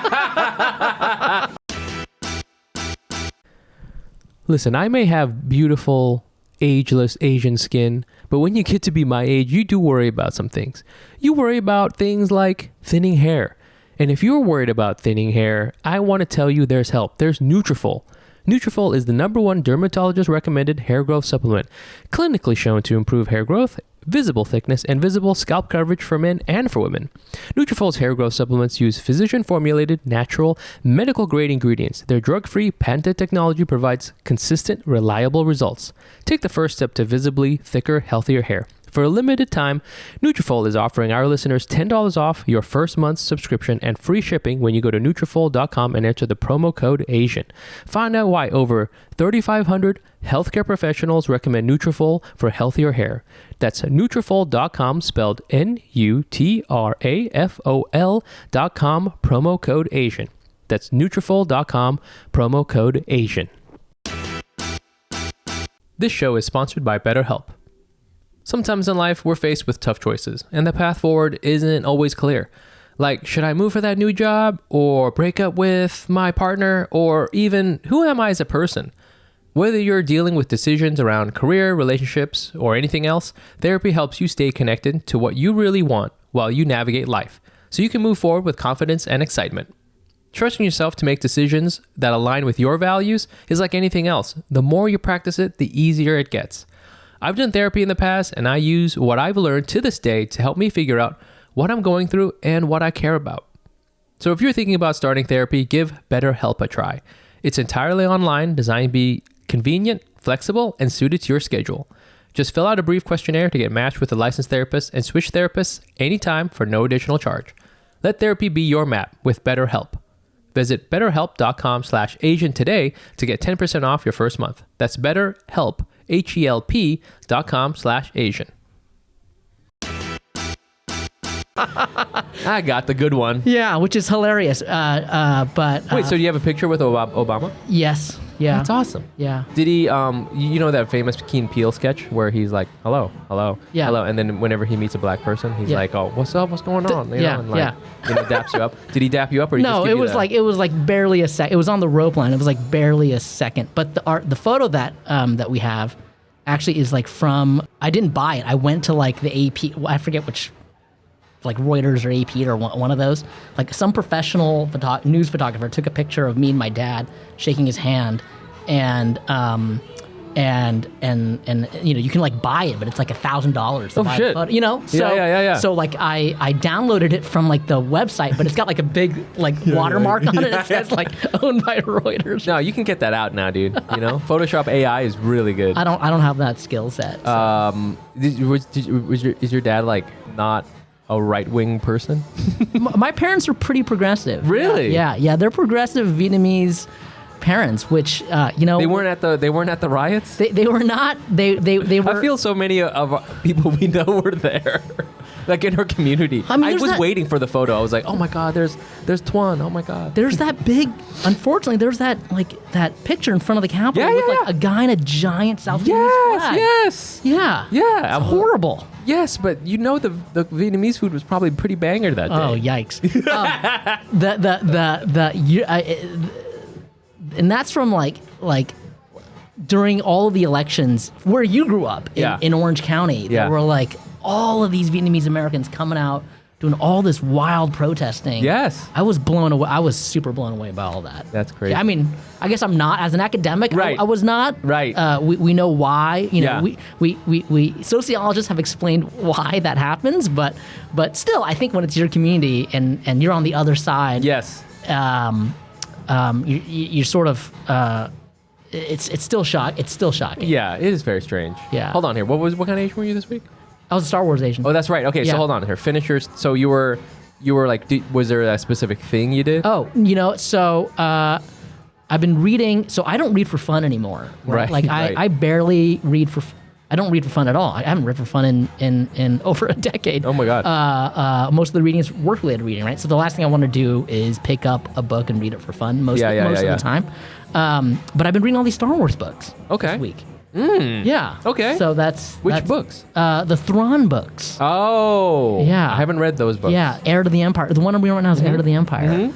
[SPEAKER 1] Listen, I may have beautiful, ageless Asian skin, but when you get to be my age, you do worry about some things. You worry about things like thinning hair. And if you're worried about thinning hair, I want to tell you there's help. There's Nutrafol. Nutrafol is the #1 dermatologist recommended hair growth supplement, clinically shown to improve hair growth, visible thickness, and visible scalp coverage for men and for women. Nutrafol's hair growth supplements use physician-formulated, natural, medical-grade ingredients. Their drug-free, patented technology provides consistent, reliable results. Take the first step to visibly thicker, healthier hair. For a limited time, Nutrafol is offering our listeners $10 off your first month's subscription and free shipping when you go to Nutrafol.com and enter the promo code ASIAN. Find out why over 3,500 healthcare professionals recommend Nutrafol for healthier hair. That's Nutrafol.com, spelled Nutrafol.com, promo code ASIAN. That's Nutrafol.com, promo code ASIAN. This show is sponsored by BetterHelp. Sometimes in life, we're faced with tough choices, and the path forward isn't always clear. Like, should I move for that new job, or break up with my partner, or even, who am I as a person? Whether you're dealing with decisions around career, relationships, or anything else, therapy helps you stay connected to what you really want while you navigate life, so you can move forward with confidence and excitement. Trusting yourself to make decisions that align with your values is like anything else. The more you practice it, the easier it gets. I've done therapy in the past, and I use what I've learned to this day to help me figure out what I'm going through and what I care about. So if you're thinking about starting therapy, give BetterHelp a try. It's entirely online, designed to be convenient, flexible, and suited to your schedule. Just fill out a brief questionnaire to get matched with a licensed therapist and switch therapists anytime for no additional charge. Let therapy be your map with BetterHelp. Visit betterhelp.com/Asian today to get 10% off your first month. That's BetterHelp, HELP.com/Asian. I got the good one.
[SPEAKER 2] Yeah, which is hilarious.
[SPEAKER 1] Wait, so do you have a picture with Obama?
[SPEAKER 2] Yes. Yeah.
[SPEAKER 1] That's awesome.
[SPEAKER 2] Yeah.
[SPEAKER 1] Did he, you know that famous Key and Peele sketch where he's like, hello,
[SPEAKER 2] Yeah.
[SPEAKER 1] hello, and then whenever he meets a black person, he's like, oh, what's up, what's going on? Daps you up. Did he dap you up, or did he
[SPEAKER 2] No,
[SPEAKER 1] just give you
[SPEAKER 2] it was like barely a second. It was on the rope line. It was like barely a second. But the photo that we have actually is like from, I didn't buy it. I went to like the AP, I forget which, like Reuters or AP or one of those. Like some professional news photographer took a picture of me and my dad shaking his hand, and you know, you can like buy it, but it's like $1,000 to buy the photo, you know? So,
[SPEAKER 1] yeah.
[SPEAKER 2] So like I downloaded it from like the website, but it's got like a big like watermark on it. It says like owned by Reuters.
[SPEAKER 1] No, you can get that out now, dude. You know, Photoshop AI is really good.
[SPEAKER 2] I don't have that skill set. So.
[SPEAKER 1] Is your dad like not a right-wing person?
[SPEAKER 2] My parents are pretty progressive.
[SPEAKER 1] Really?
[SPEAKER 2] Yeah. They're progressive Vietnamese parents, which you know,
[SPEAKER 1] they weren't at the riots.
[SPEAKER 2] They were not. They were.
[SPEAKER 1] I feel so many of people we know were there. like in her community.
[SPEAKER 2] I mean,
[SPEAKER 1] I
[SPEAKER 2] there's
[SPEAKER 1] was
[SPEAKER 2] that-
[SPEAKER 1] waiting for the photo. I was like, oh my God, there's Tuan. Oh my God.
[SPEAKER 2] There's that big. Unfortunately, there's that picture in front of the Capitol
[SPEAKER 1] Yeah,
[SPEAKER 2] with
[SPEAKER 1] yeah,
[SPEAKER 2] like
[SPEAKER 1] yeah.
[SPEAKER 2] a guy in a giant South Vietnamese
[SPEAKER 1] Yes,
[SPEAKER 2] flag.
[SPEAKER 1] yes.
[SPEAKER 2] Yeah.
[SPEAKER 1] Yeah.
[SPEAKER 2] It's horrible.
[SPEAKER 1] Yes, but you know the Vietnamese food was probably pretty banger that day.
[SPEAKER 2] Oh yikes! And that's from like during all of the elections where you grew up in Orange County.
[SPEAKER 1] Yeah.
[SPEAKER 2] There were like all of these Vietnamese Americans coming out doing all this wild protesting.
[SPEAKER 1] Yes.
[SPEAKER 2] I was blown away. I was super blown away by all that.
[SPEAKER 1] That's crazy.
[SPEAKER 2] Yeah, I mean, I guess I'm not as an academic.
[SPEAKER 1] Right.
[SPEAKER 2] I was not.
[SPEAKER 1] Right.
[SPEAKER 2] We know why. You know,
[SPEAKER 1] Yeah.
[SPEAKER 2] we sociologists have explained why that happens, but still, I think when it's your community and you're on the other side.
[SPEAKER 1] Yes.
[SPEAKER 2] You're sort of. It's still shocking.
[SPEAKER 1] Yeah, it is very strange.
[SPEAKER 2] Yeah.
[SPEAKER 1] Hold on here. What kind of Asian were you this week?
[SPEAKER 2] I was a Star Wars Asian.
[SPEAKER 1] Oh, that's right. Okay,
[SPEAKER 2] Yeah.
[SPEAKER 1] so hold on here. Finish yours. So you were like, was there a specific thing you did?
[SPEAKER 2] Oh, so I've been reading. So I don't read for fun anymore.
[SPEAKER 1] Right,
[SPEAKER 2] Like
[SPEAKER 1] right.
[SPEAKER 2] I barely read for. I don't read for fun at all. I haven't read for fun in over a decade.
[SPEAKER 1] Oh my God.
[SPEAKER 2] Most of the reading is work-related reading, right? So the last thing I want to do is pick up a book and read it for fun most of the time. But I've been reading all these Star Wars books
[SPEAKER 1] Okay.
[SPEAKER 2] this week. Yeah.
[SPEAKER 1] Okay.
[SPEAKER 2] So that's
[SPEAKER 1] books?
[SPEAKER 2] The Thrawn books.
[SPEAKER 1] Oh.
[SPEAKER 2] Yeah.
[SPEAKER 1] I haven't read those books.
[SPEAKER 2] Yeah, Heir to the Empire. The one I'm reading right now is Heir to the Empire.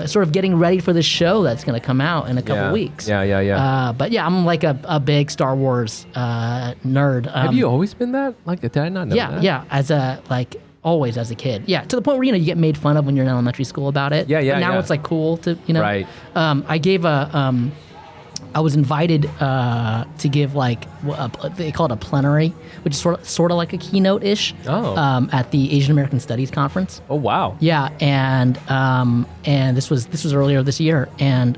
[SPEAKER 2] Sort of getting ready for this show that's going to come out in a couple weeks.
[SPEAKER 1] Yeah.
[SPEAKER 2] But yeah, I'm like a big Star Wars nerd.
[SPEAKER 1] Have you always been that? Like, did I not know that?
[SPEAKER 2] Yeah, always as a kid. Yeah, to the point where you get made fun of when you're in elementary school about it.
[SPEAKER 1] Yeah.
[SPEAKER 2] But now it's like cool to
[SPEAKER 1] Right.
[SPEAKER 2] I gave I was invited to give they call it a plenary, which is sort of like a keynote ish.
[SPEAKER 1] Oh.
[SPEAKER 2] At the Asian American Studies conference.
[SPEAKER 1] Oh, wow.
[SPEAKER 2] Yeah, and this was earlier this year, and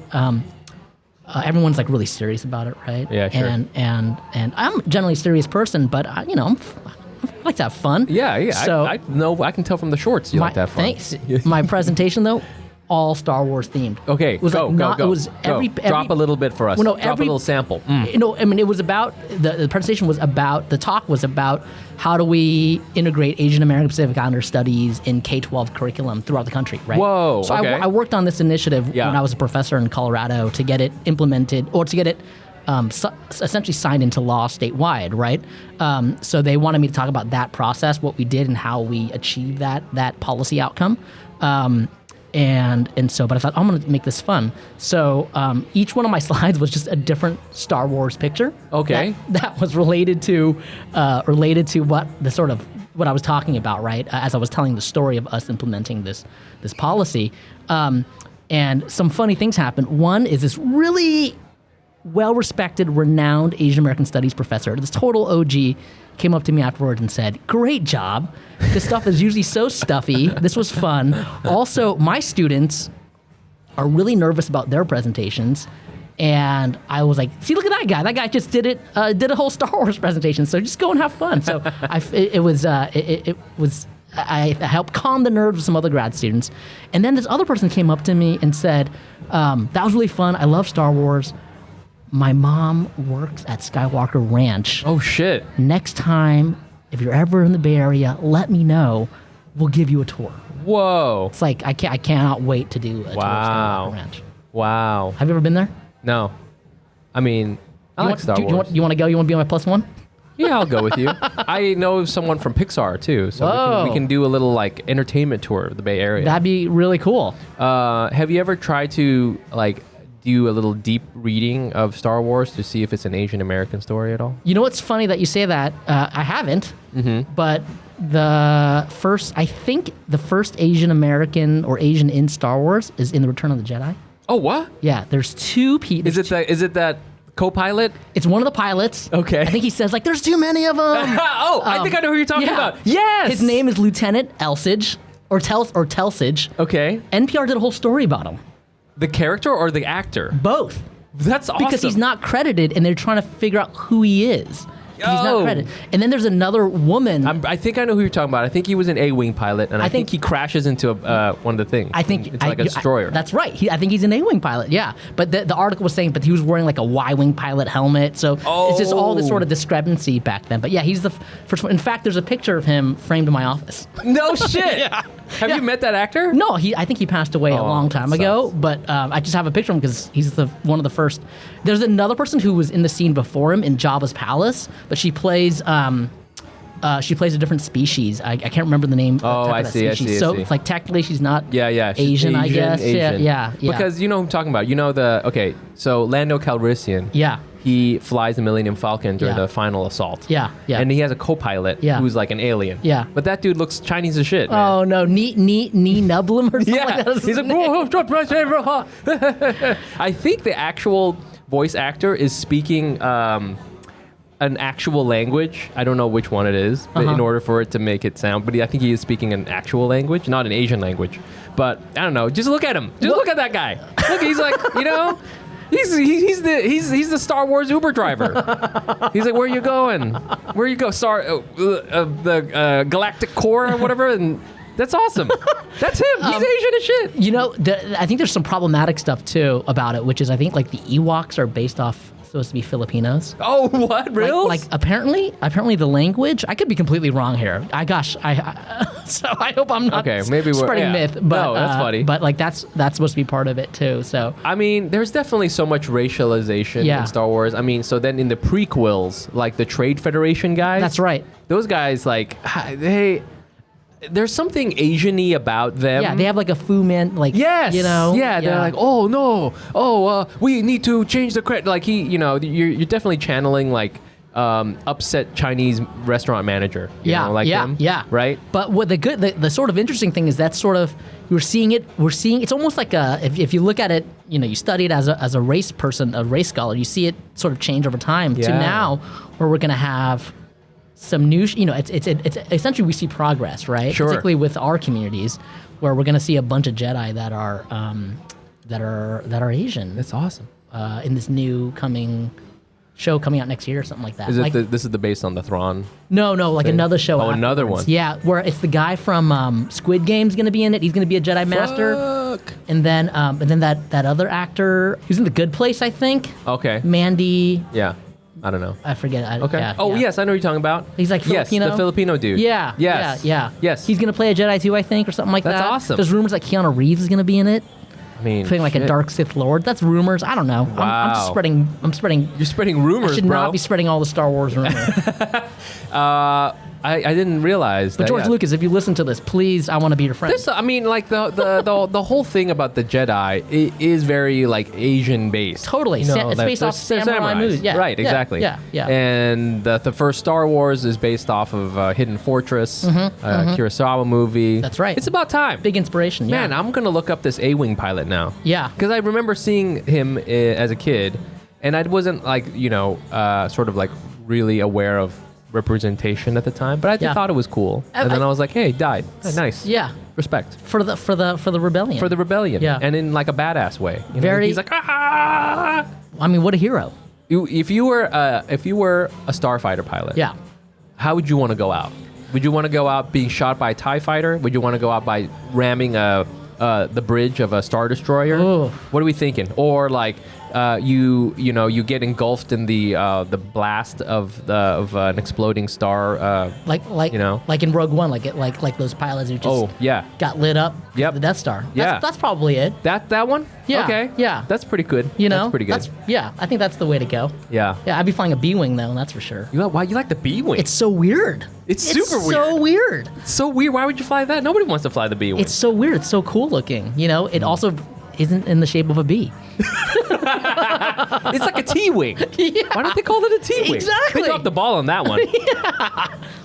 [SPEAKER 2] everyone's like really serious about it, right?
[SPEAKER 1] Yeah, sure.
[SPEAKER 2] And I'm generally a serious person, but I like to have fun.
[SPEAKER 1] Yeah.
[SPEAKER 2] So
[SPEAKER 1] I know. I can tell from the shorts you like to have fun.
[SPEAKER 2] Thanks. My presentation though, all Star Wars themed.
[SPEAKER 1] Okay,
[SPEAKER 2] It was
[SPEAKER 1] go.
[SPEAKER 2] It was every
[SPEAKER 1] Drop a little bit for us.
[SPEAKER 2] Well, no,
[SPEAKER 1] Drop a little sample.
[SPEAKER 2] I mean, it was about the presentation was about the talk was about how do we integrate Asian American Pacific Islander studies in K-12 curriculum throughout the country, right?
[SPEAKER 1] Whoa,
[SPEAKER 2] So
[SPEAKER 1] okay.
[SPEAKER 2] I worked on this initiative
[SPEAKER 1] Yeah.
[SPEAKER 2] when I was a professor in Colorado to get it implemented or to get it essentially signed into law statewide, right? So they wanted me to talk about that process, what we did, and how we achieved that policy outcome. But I thought I'm going to make this fun. So each one of my slides was just a different Star Wars picture.
[SPEAKER 1] Okay.
[SPEAKER 2] That was related to what I was talking about, right? As I was telling the story of us implementing this policy, and some funny things happened. One is this really well-respected, renowned Asian American Studies professor, this total OG, came up to me afterwards and said, "Great job. This stuff is usually so stuffy. This was fun. Also, my students are really nervous about their presentations." And I was like, "See, look at that guy. That guy just did a whole Star Wars presentation. So just go and have fun." So I helped calm the nerves of some other grad students. And then this other person came up to me and said, "That was really fun. I love Star Wars. My mom works at Skywalker Ranch.
[SPEAKER 1] Oh, shit.
[SPEAKER 2] Next time, if you're ever in the Bay Area, let me know. We'll give you a tour."
[SPEAKER 1] Whoa.
[SPEAKER 2] It's like I cannot wait to do a tour of Skywalker Ranch.
[SPEAKER 1] Wow.
[SPEAKER 2] Have you ever been there?
[SPEAKER 1] No. I mean, I like Star Wars.
[SPEAKER 2] You want to go? You want to be my +1?
[SPEAKER 1] Yeah, I'll go with you. I know someone from Pixar, too, so we can do a little, like, entertainment tour of the Bay Area.
[SPEAKER 2] That'd be really cool.
[SPEAKER 1] Have you ever tried to, like, do a little deep reading of Star Wars to see if it's an Asian American story at all?
[SPEAKER 2] You know what's funny that you say that? I haven't, but the first Asian American or Asian in Star Wars is in The Return of the Jedi.
[SPEAKER 1] Oh, what?
[SPEAKER 2] Yeah, there's two people.
[SPEAKER 1] Is it that co-pilot?
[SPEAKER 2] It's one of the pilots.
[SPEAKER 1] Okay.
[SPEAKER 2] I think he says like, "There's too many of them."
[SPEAKER 1] I think I know who you're talking about. Yes.
[SPEAKER 2] His name is Lieutenant Elsage or Telsage.
[SPEAKER 1] Okay.
[SPEAKER 2] NPR did a whole story about him.
[SPEAKER 1] The character or the actor?
[SPEAKER 2] Both.
[SPEAKER 1] That's awesome.
[SPEAKER 2] Because he's not credited, and they're trying to figure out who he is. not credited. And then there's another woman.
[SPEAKER 1] I think I know who you're talking about. I think he was an A-wing pilot, and I think he crashes into one of the things.
[SPEAKER 2] I think
[SPEAKER 1] it's like a destroyer.
[SPEAKER 2] That's right. I think he's an A-wing pilot. Yeah, but the article was saying, but he was wearing like a Y-wing pilot helmet. So it's just all this sort of discrepancy back then. But yeah, he's the first one. In fact, there's a picture of him framed in my office.
[SPEAKER 1] No shit. Have you met that actor?
[SPEAKER 2] No, I think he passed away a long time ago. But I just have a picture of him because he's one of the first. There's another person who was in the scene before him in Jabba's palace, but she plays a different species. I can't remember the name.
[SPEAKER 1] Oh, I see.
[SPEAKER 2] So it's like technically she's not.
[SPEAKER 1] Yeah. She's
[SPEAKER 2] Asian, I guess.
[SPEAKER 1] Asian.
[SPEAKER 2] Yeah.
[SPEAKER 1] Because you know who I'm talking about. You know so Lando Calrissian.
[SPEAKER 2] Yeah.
[SPEAKER 1] He flies the Millennium Falcon during
[SPEAKER 2] Yeah.
[SPEAKER 1] the final assault.
[SPEAKER 2] Yeah.
[SPEAKER 1] And he has a co-pilot who's like an alien.
[SPEAKER 2] Yeah.
[SPEAKER 1] But that dude looks Chinese as shit, man.
[SPEAKER 2] Oh no, Nee Nublum or something like that.
[SPEAKER 1] He's like, I think the actual voice actor is speaking an actual language. I don't know which one it is, but in order for it to make it sound. But I think he is speaking an actual language, not an Asian language. But I don't know. Just look at him. Look at that guy. Look, he's like, He's the Star Wars Uber driver. He's like, where you going? Where you go? The Galactic Core or whatever. And that's awesome. That's him. He's Asian as shit.
[SPEAKER 2] I think there's some problematic stuff too about it, which is I think like the Ewoks are based off supposed to be Filipinos.
[SPEAKER 1] Oh, what? Real?
[SPEAKER 2] Like apparently the language. I could be completely wrong here. So I hope I'm not spreading myth. But,
[SPEAKER 1] no, that's funny.
[SPEAKER 2] But like that's supposed to be part of it too. So
[SPEAKER 1] I mean, there's definitely so much racialization in Star Wars. I mean, so then in the prequels, like the Trade Federation guys.
[SPEAKER 2] That's right.
[SPEAKER 1] Those guys, like there's something Asian-y about them.
[SPEAKER 2] Yeah, they have like a Fu Man, like,
[SPEAKER 1] yes,
[SPEAKER 2] Yeah,
[SPEAKER 1] they're like, oh no, we need to change the credit. Like you're definitely channeling like upset Chinese restaurant manager. You know, like him, right?
[SPEAKER 2] But what the sort of interesting thing is that sort of we're seeing it's almost like if you look at it, you study it as a race person, a race scholar, you see it sort of change over time to now where we're gonna have some new, it's essentially we see progress, right?
[SPEAKER 1] Sure.
[SPEAKER 2] Particularly with our communities, where we're going to see a bunch of Jedi that are Asian.
[SPEAKER 1] That's awesome.
[SPEAKER 2] In this new show coming out next year or something like that.
[SPEAKER 1] Is it this is based on the Thrawn?
[SPEAKER 2] No, like
[SPEAKER 1] thing?
[SPEAKER 2] Another show.
[SPEAKER 1] Oh, another one.
[SPEAKER 2] Yeah, where it's the guy from Squid Game's going to be in it. He's going to be a Jedi Master. And then that other actor who's in The Good Place, I think.
[SPEAKER 1] Okay.
[SPEAKER 2] Mandy.
[SPEAKER 1] Yeah. I don't know.
[SPEAKER 2] I forget.
[SPEAKER 1] Okay. Yes, I know what you're talking about.
[SPEAKER 2] He's like Filipino.
[SPEAKER 1] Yes, the Filipino dude.
[SPEAKER 2] Yeah.
[SPEAKER 1] Yes.
[SPEAKER 2] Yeah.
[SPEAKER 1] Yes.
[SPEAKER 2] He's gonna play a Jedi too, I think, or something like that.
[SPEAKER 1] That's awesome.
[SPEAKER 2] There's rumors like Keanu Reeves is gonna be in it.
[SPEAKER 1] I mean,
[SPEAKER 2] playing like a dark Sith Lord. That's rumors. I don't know.
[SPEAKER 1] Wow.
[SPEAKER 2] I'm just spreading.
[SPEAKER 1] You're spreading rumors,
[SPEAKER 2] I should not be spreading all the Star Wars rumors.
[SPEAKER 1] I didn't realize
[SPEAKER 2] but
[SPEAKER 1] that.
[SPEAKER 2] George Lucas, if you listen to this, please, I want to be your friend.
[SPEAKER 1] I mean, like the whole thing about the Jedi is very like Asian based.
[SPEAKER 2] Totally, it's based off samurai movies. Yeah,
[SPEAKER 1] right, exactly.
[SPEAKER 2] Yeah.
[SPEAKER 1] And the first Star Wars is based off of Hidden Fortress, Kurosawa movie.
[SPEAKER 2] That's right.
[SPEAKER 1] It's about time.
[SPEAKER 2] Big inspiration. Yeah.
[SPEAKER 1] Man, I'm gonna look up this A-wing pilot now.
[SPEAKER 2] Yeah,
[SPEAKER 1] because I remember seeing him as a kid, and I wasn't like sort of like really aware of representation at the time, but I thought it was cool. And then I was like, hey, he died. Nice.
[SPEAKER 2] Yeah.
[SPEAKER 1] Respect.
[SPEAKER 2] For the rebellion.
[SPEAKER 1] For the rebellion.
[SPEAKER 2] Yeah.
[SPEAKER 1] And in like a badass way. He's like, ah!
[SPEAKER 2] I mean, what a hero.
[SPEAKER 1] If you were a starfighter pilot, how would you want to go out? Would you want to go out being shot by a TIE fighter? Would you want to go out by ramming the bridge of a Star Destroyer?
[SPEAKER 2] Ooh.
[SPEAKER 1] What are we thinking? Or like you get engulfed in the blast of an exploding star.
[SPEAKER 2] Like in Rogue One, like those pilots who just got lit up.
[SPEAKER 1] Yep.
[SPEAKER 2] The Death Star.
[SPEAKER 1] Yeah,
[SPEAKER 2] that's probably it.
[SPEAKER 1] That one.
[SPEAKER 2] Yeah.
[SPEAKER 1] Okay.
[SPEAKER 2] Yeah.
[SPEAKER 1] That's pretty good.
[SPEAKER 2] That's
[SPEAKER 1] pretty good.
[SPEAKER 2] I think that's the way to go.
[SPEAKER 1] Yeah.
[SPEAKER 2] Yeah, I'd be flying a B-wing though, that's for sure.
[SPEAKER 1] Why you like the B-wing?
[SPEAKER 2] It's so weird.
[SPEAKER 1] It's super weird.
[SPEAKER 2] So weird.
[SPEAKER 1] It's so weird. Why would you fly that? Nobody wants to fly the B-wing.
[SPEAKER 2] It's so weird. It's so cool looking. It also isn't in the shape of a bee.
[SPEAKER 1] It's like a T-wing. Yeah. Why don't they call it a T-wing?
[SPEAKER 2] Exactly.
[SPEAKER 1] They dropped the ball on that one.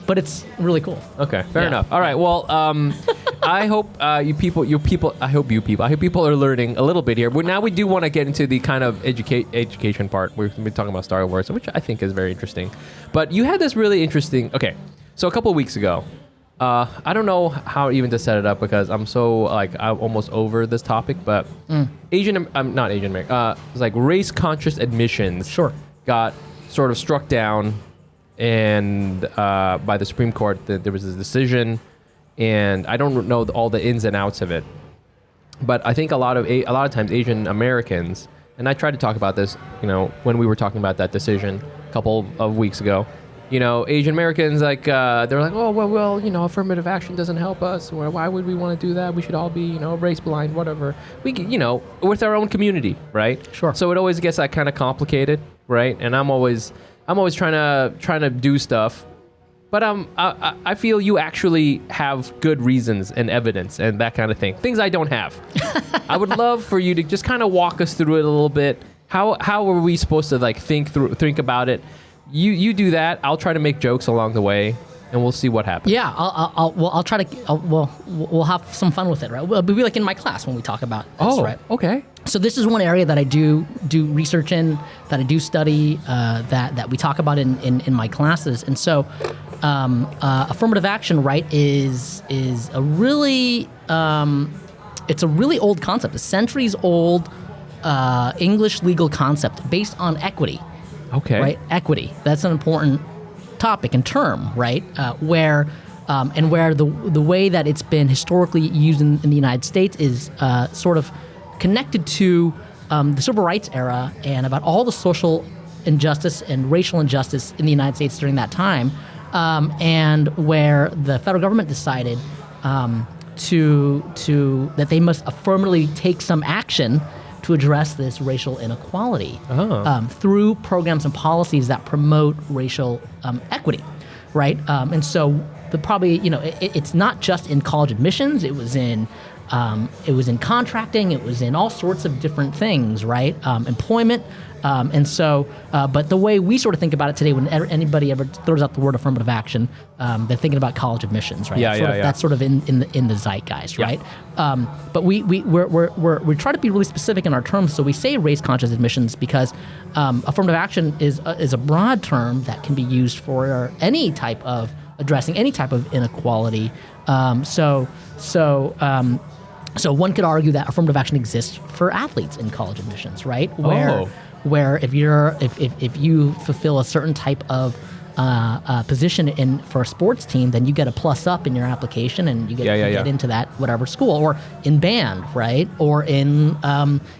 [SPEAKER 2] But it's really cool.
[SPEAKER 1] Okay, fair enough. All right. Well, I hope you people are learning a little bit here. But now we do want to get into the kind of education part. We've been talking about Star Wars, which I think is very interesting. But you had this really interesting. Okay, so a couple of weeks ago. I don't know how even to set it up because I'm so I'm almost over this topic, but not Asian American. It's like race conscious admissions.
[SPEAKER 2] Sure.
[SPEAKER 1] Got sort of struck down and by the Supreme Court, that there was a decision, and I don't know all the ins and outs of it, but I think a lot of times Asian Americans, and I tried to talk about this, when we were talking about that decision a couple of weeks ago. Asian Americans, like, they're like, oh, well, affirmative action doesn't help us. Or why would we want to do that? We should all be, race blind, whatever. We, with our own community, right?
[SPEAKER 2] Sure.
[SPEAKER 1] So it always gets that kind of complicated, right? And I'm always trying to do stuff, but I feel you actually have good reasons and evidence and that kind of thing. Things I don't have. I would love for you to just kind of walk us through it a little bit. How are we supposed to think about it? You do that. I'll try to make jokes along the way, and we'll see what happens.
[SPEAKER 2] Yeah, I'll try to. We'll have some fun with it, right? It'll be like in my class when we talk about this, right?
[SPEAKER 1] Okay.
[SPEAKER 2] So this is one area that I do research in, that I do study, that we talk about in my classes, and so affirmative action, right, is a really it's a really old concept, a centuries old English legal concept based on equity.
[SPEAKER 1] Okay.
[SPEAKER 2] Right, equity. That's an important topic and term, right? Where the way that it's been historically used in the United States is sort of connected to the civil rights era and about all the social injustice and racial injustice in the United States during that time, and where the federal government decided that they must affirmatively take some action to address this racial inequality through programs and policies that promote racial equity, right? And so it's not just in college admissions. It was in contracting. It was in all sorts of different things, right? Employment. But the way we sort of think about it today, when anybody ever throws out the word affirmative action, they're thinking about college admissions, right? That's sort of in the zeitgeist, right? But we try to be really specific in our terms. So we say race conscious admissions because affirmative action is a broad term that can be used for any type of addressing any type of inequality. So one could argue that affirmative action exists for athletes in college admissions, right? Where if you fulfill a certain type of position for a sports team, then you get a plus up in your application, and you get into that whatever school, or in band, right? Or in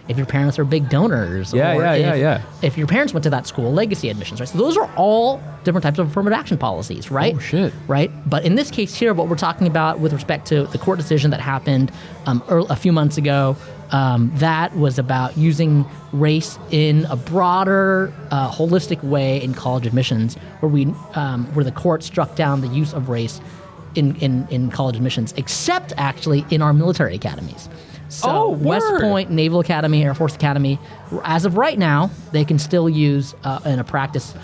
[SPEAKER 2] if your parents are big donors, if your parents went to that school, legacy admissions, right? So those are all different types of affirmative action policies, right?
[SPEAKER 1] Oh shit!
[SPEAKER 2] Right, but in this case here, what we're talking about with respect to the court decision that happened a few months ago. That was about using race in a broader, holistic way in college admissions, where the court struck down the use of race in college admissions, except actually in our military academies. So West Point, Naval Academy, Air Force Academy, as of right now, they can still use in a practice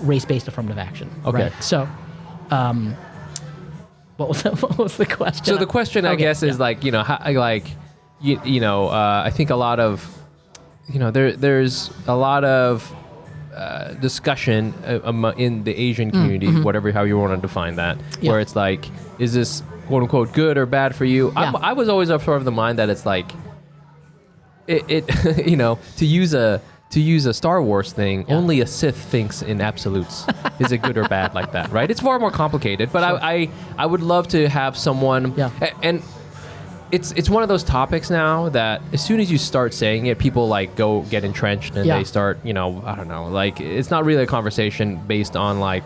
[SPEAKER 2] race-based affirmative action.
[SPEAKER 1] Okay.
[SPEAKER 2] Right? So. What was the question?
[SPEAKER 1] So the question, I guess, is I think a lot of, there's a lot of discussion in the Asian community, how you want to define that, where it's like, is this quote unquote good or bad for you? Yeah. I was always sort of the mind that it's like, to use a Star Wars thing, only a Sith thinks in absolutes. Is it good or bad like that, right? It's far more complicated, but sure. I would love to have someone, and it's one of those topics now that as soon as you start saying it, people go get entrenched and they start, I don't know, it's not really a conversation based on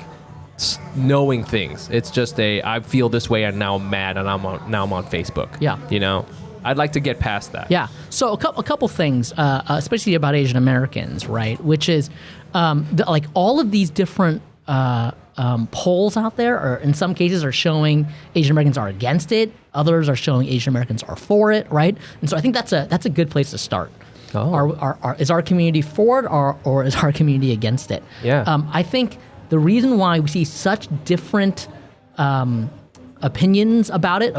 [SPEAKER 1] knowing things. It's just I feel this way and now I'm mad and I'm on Facebook. Yeah. I'd like to get past that.
[SPEAKER 2] Yeah. So a couple things, especially about Asian Americans, right? Which is all of these different polls out there, or in some cases, are showing Asian Americans are against it. Others are showing Asian Americans are for it, right? And so I think that's a good place to start. Is our community for it, or is our community against it?
[SPEAKER 1] Yeah.
[SPEAKER 2] I think the reason why we see such different opinions about it,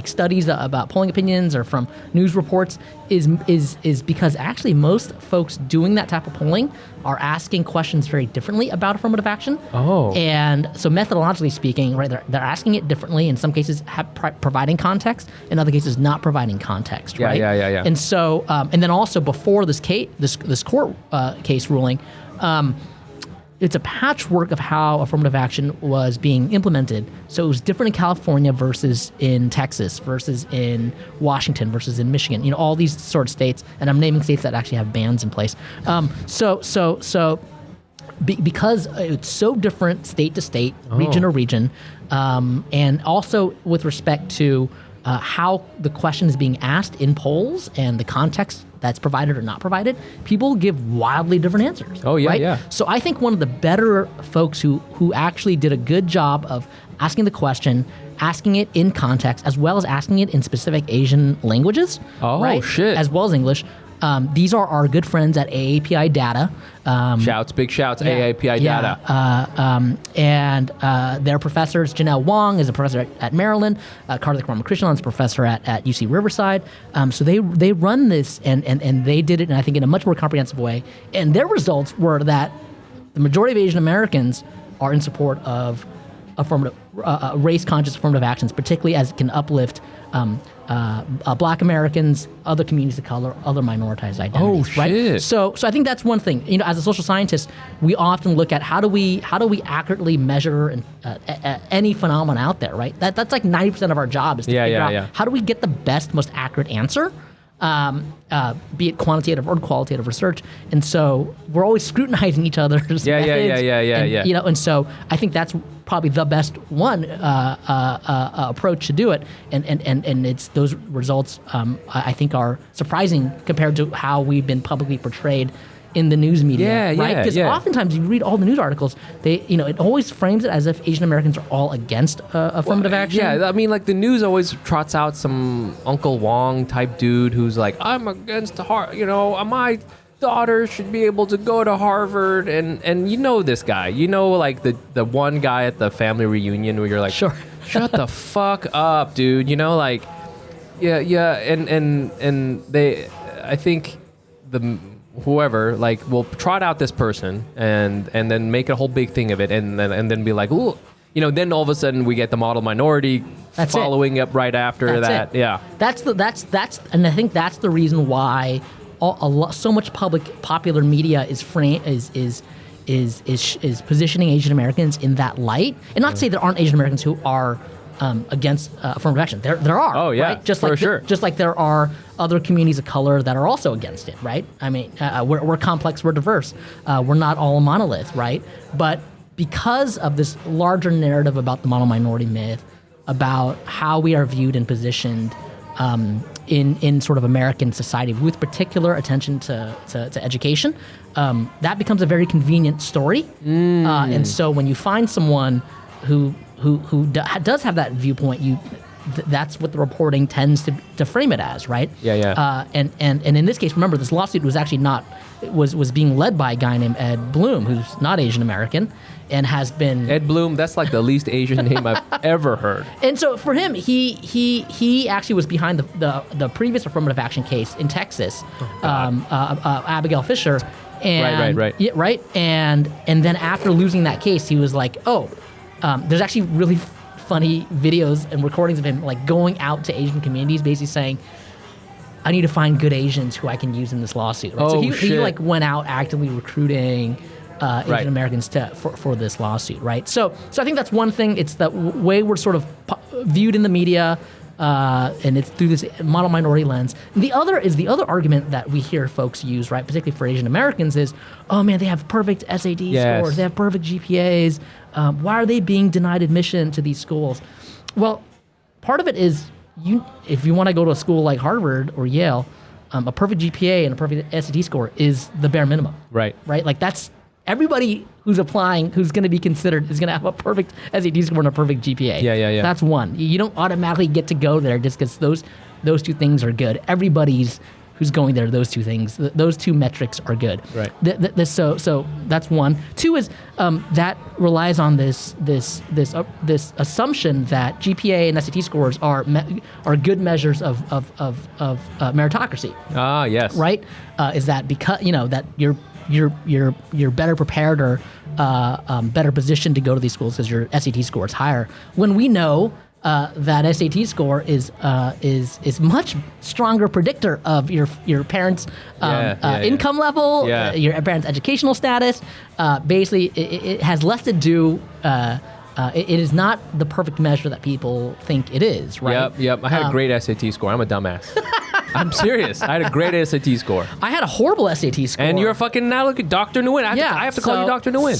[SPEAKER 2] studies about polling opinions or from news reports, is because actually most folks doing that type of polling are asking questions very differently about affirmative action. And so methodologically speaking, right, they're asking it differently. In some cases, providing context. In other cases, not providing context. Right.
[SPEAKER 1] Yeah.
[SPEAKER 2] And so, and then also before this court case ruling. it's a patchwork of how affirmative action was being implemented. So it was different in California versus in Texas versus in Washington versus in Michigan. You know, all these sort of states, and I'm naming states that actually have bans in place. Because it's so different state to state, region to region, and also with respect to how the question is being asked in polls and the context that's provided or not provided, people give wildly different answers.
[SPEAKER 1] Oh, yeah,
[SPEAKER 2] right?
[SPEAKER 1] yeah.
[SPEAKER 2] So I think one of the better folks who actually did a good job of asking the question, asking it in context, as well as asking it in specific Asian languages, right?
[SPEAKER 1] Shit.
[SPEAKER 2] As well as English. These are our good friends at AAPI Data.
[SPEAKER 1] Big shouts, AAPI Data.
[SPEAKER 2] And their professors, Janelle Wong is a professor at Maryland, Karthik Ramakrishnan is a professor at UC Riverside. So they run this and they did it, and I think in a much more comprehensive way. And their results were that the majority of Asian Americans are in support of affirmative, race-conscious affirmative actions, particularly as it can uplift Black Americans, other communities of color, other minoritized identities.
[SPEAKER 1] Oh,
[SPEAKER 2] right?
[SPEAKER 1] shit.
[SPEAKER 2] So I think that's one thing. You know, as a social scientist, we often look at how do we accurately measure any phenomenon out there, right? That's like 90% of our job is to figure out how do we get the best, most accurate answer. Be it quantitative or qualitative research, and so we're always scrutinizing each other's methods. You know, and so I think that's probably the best one approach to do it, and it's those results I think are surprising compared to how we've been publicly portrayed in the news media, right? Because oftentimes you read all the news articles, it always frames it as if Asian Americans are all against affirmative action.
[SPEAKER 1] Yeah, I mean, like the news always trots out some Uncle Wong type dude who's like, I'm against my daughter should be able to go to Harvard, and you know this guy, like the one guy at the family reunion where you're like,
[SPEAKER 2] sure,
[SPEAKER 1] shut the fuck up, dude, and they, I think whoever like will trot out this person and then make a whole big thing of it and then be like, ooh, then all of a sudden we get the model minority following up right after that. Yeah, that's
[SPEAKER 2] and I think that's the reason why so much popular media is positioning Asian Americans in that light, and not to say there aren't Asian Americans who are against affirmative action. There are.
[SPEAKER 1] Oh yeah,
[SPEAKER 2] right? Just like there are other communities of color that are also against it, right? I mean, we're complex, we're diverse, we're not all a monolith, right? But because of this larger narrative about the model minority myth, about how we are viewed and positioned in sort of American society, with particular attention to education, that becomes a very convenient story. And so when you find someone who does have that viewpoint, that's what the reporting tends to frame it as, right? And in this case, remember, this lawsuit was actually was being led by a guy named Ed Bloom, who's not Asian American, and has been
[SPEAKER 1] Ed Bloom. That's like the least Asian name I've ever heard.
[SPEAKER 2] And so for him, he actually was behind the previous affirmative action case in Texas, Abigail Fisher. And,
[SPEAKER 1] right.
[SPEAKER 2] Yeah, right. And then after losing that case, he was like, there's actually really funny videos and recordings of him like going out to Asian communities, basically saying, I need to find good Asians who I can use in this lawsuit. Right? So he like went out actively recruiting Asian Americans for this lawsuit, right? So I think that's one thing. It's the way we're sort of viewed in the media, and it's through this model minority lens. And the other argument that we hear folks use, right, particularly for Asian Americans, is, oh man, they have perfect SAT scores, they have perfect GPAs. Why are they being denied admission to these schools? Well, part of it is if you want to go to a school like Harvard or Yale, a perfect GPA and a perfect SAT score is the bare minimum. Right. Like that's everybody who's applying, who's going to be considered, is going to have a perfect SAT score and a perfect GPA. Yeah. That's one. You don't automatically get to go there just because those two things are good. Everybody's who's going there, those two things, those two metrics are good. Right. So that's one. Two is that relies on this assumption that GPA and SAT scores are good measures of meritocracy.
[SPEAKER 1] Ah, yes.
[SPEAKER 2] Right. Is that because that you're better prepared or better positioned to go to these schools because your SAT score is higher, when we know that SAT score is much stronger predictor of your parents' income level, your parents' educational status. Basically, it has less to do. It is not the perfect measure that people think it is, right?
[SPEAKER 1] Yep. I had a great SAT score. I'm a dumbass. I'm serious. I had a great SAT score.
[SPEAKER 2] I had a horrible SAT score.
[SPEAKER 1] And you're a fucking now look at Dr. Nguyen. I have to call you Dr. Nguyen.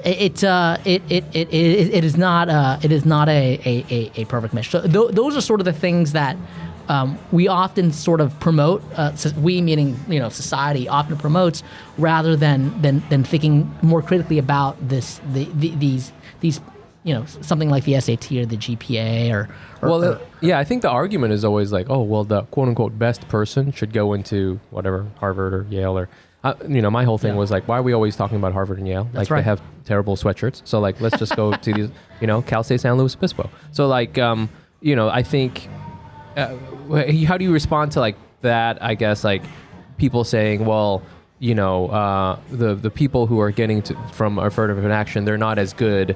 [SPEAKER 2] It is not a perfect measure. So those are sort of the things that we often sort of promote. We meaning society often promotes rather than thinking more critically about these something like the SAT or the GPA
[SPEAKER 1] I think the argument is always like, oh, well, the quote unquote best person should go into whatever, Harvard or Yale or, my whole thing was like, why are we always talking about Harvard and Yale?
[SPEAKER 2] That's
[SPEAKER 1] like they have terrible sweatshirts. So like, let's just go to these, Cal State San Luis Obispo. So like, I think, how do you respond to like that? I guess like people saying, well, the people who are getting from affirmative action, they're not as good,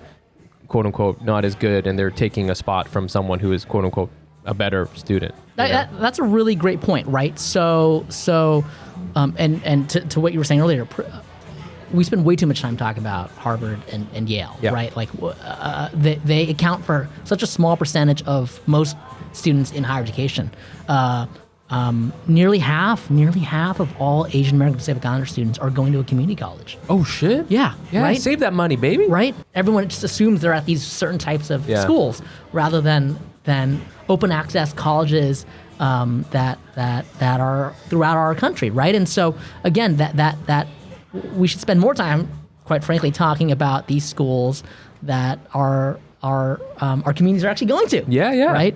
[SPEAKER 1] quote unquote, not as good, and they're taking a spot from someone who is quote unquote a better student.
[SPEAKER 2] That's a really great point, right? So and to what you were saying earlier, we spend way too much time talking about Harvard and Yale, right? Like they account for such a small percentage of most students in higher education. Nearly half of all Asian American Pacific Islander students are going to a community college.
[SPEAKER 1] Oh shit!
[SPEAKER 2] Yeah, right.
[SPEAKER 1] Save that money, baby.
[SPEAKER 2] Right. Everyone just assumes they're at these certain types of schools, rather than open access colleges that are throughout our country, right? And so again, that we should spend more time, quite frankly, talking about these schools that our communities are actually going to.
[SPEAKER 1] Yeah.
[SPEAKER 2] Right?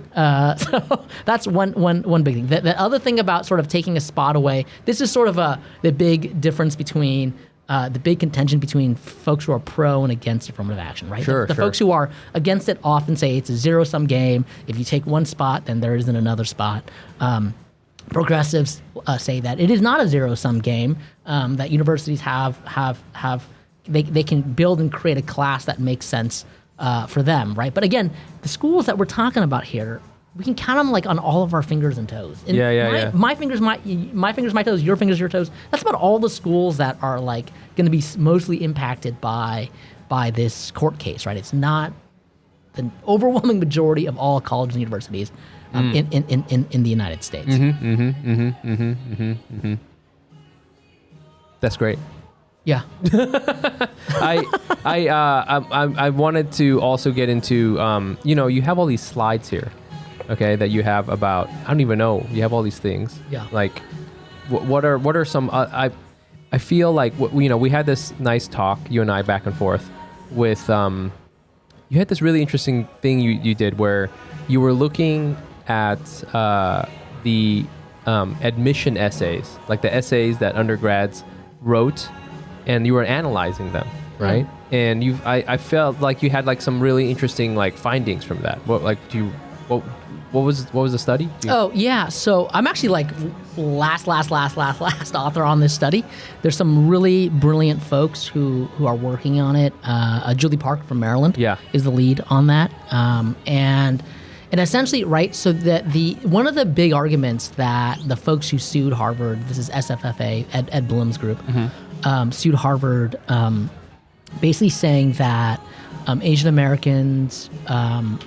[SPEAKER 2] So that's one big thing. The other thing about sort of taking a spot away, this is sort of the big difference between, the big contention between folks who are pro and against affirmative action, right?
[SPEAKER 1] Sure.
[SPEAKER 2] The folks who are against it often say it's a zero-sum game. If you take one spot, then there isn't another spot. Progressives say that it is not a zero-sum game, that universities they can build and create a class that makes sense for them, right? But again, the schools that we're talking about here, we can count them like on all of our fingers and toes. And my fingers, my toes, your fingers, your toes. That's about all the schools that are like going to be mostly impacted by this court case, right? It's not the overwhelming majority of all colleges and universities in the United States.
[SPEAKER 1] That's great.
[SPEAKER 2] Yeah.
[SPEAKER 1] I wanted to also get into, you have all these slides here, okay, that you have about, I don't even know, you have all these things.
[SPEAKER 2] Yeah.
[SPEAKER 1] Like, what are some, I feel like, we had this nice talk, you and I, back and forth with, you had this really interesting thing you did where you were looking at the admission essays, like the essays that undergrads wrote, and you were analyzing them, right? And I felt like you had like some really interesting like findings from that. What was the study?
[SPEAKER 2] So I'm actually like last author on this study. There's some really brilliant folks who are working on it. Julie Park from Maryland is the lead on that. And essentially, right, so that one of the big arguments that the folks who sued Harvard, this is SFFA, Ed Blum's group, sued Harvard, basically saying that Asian Americans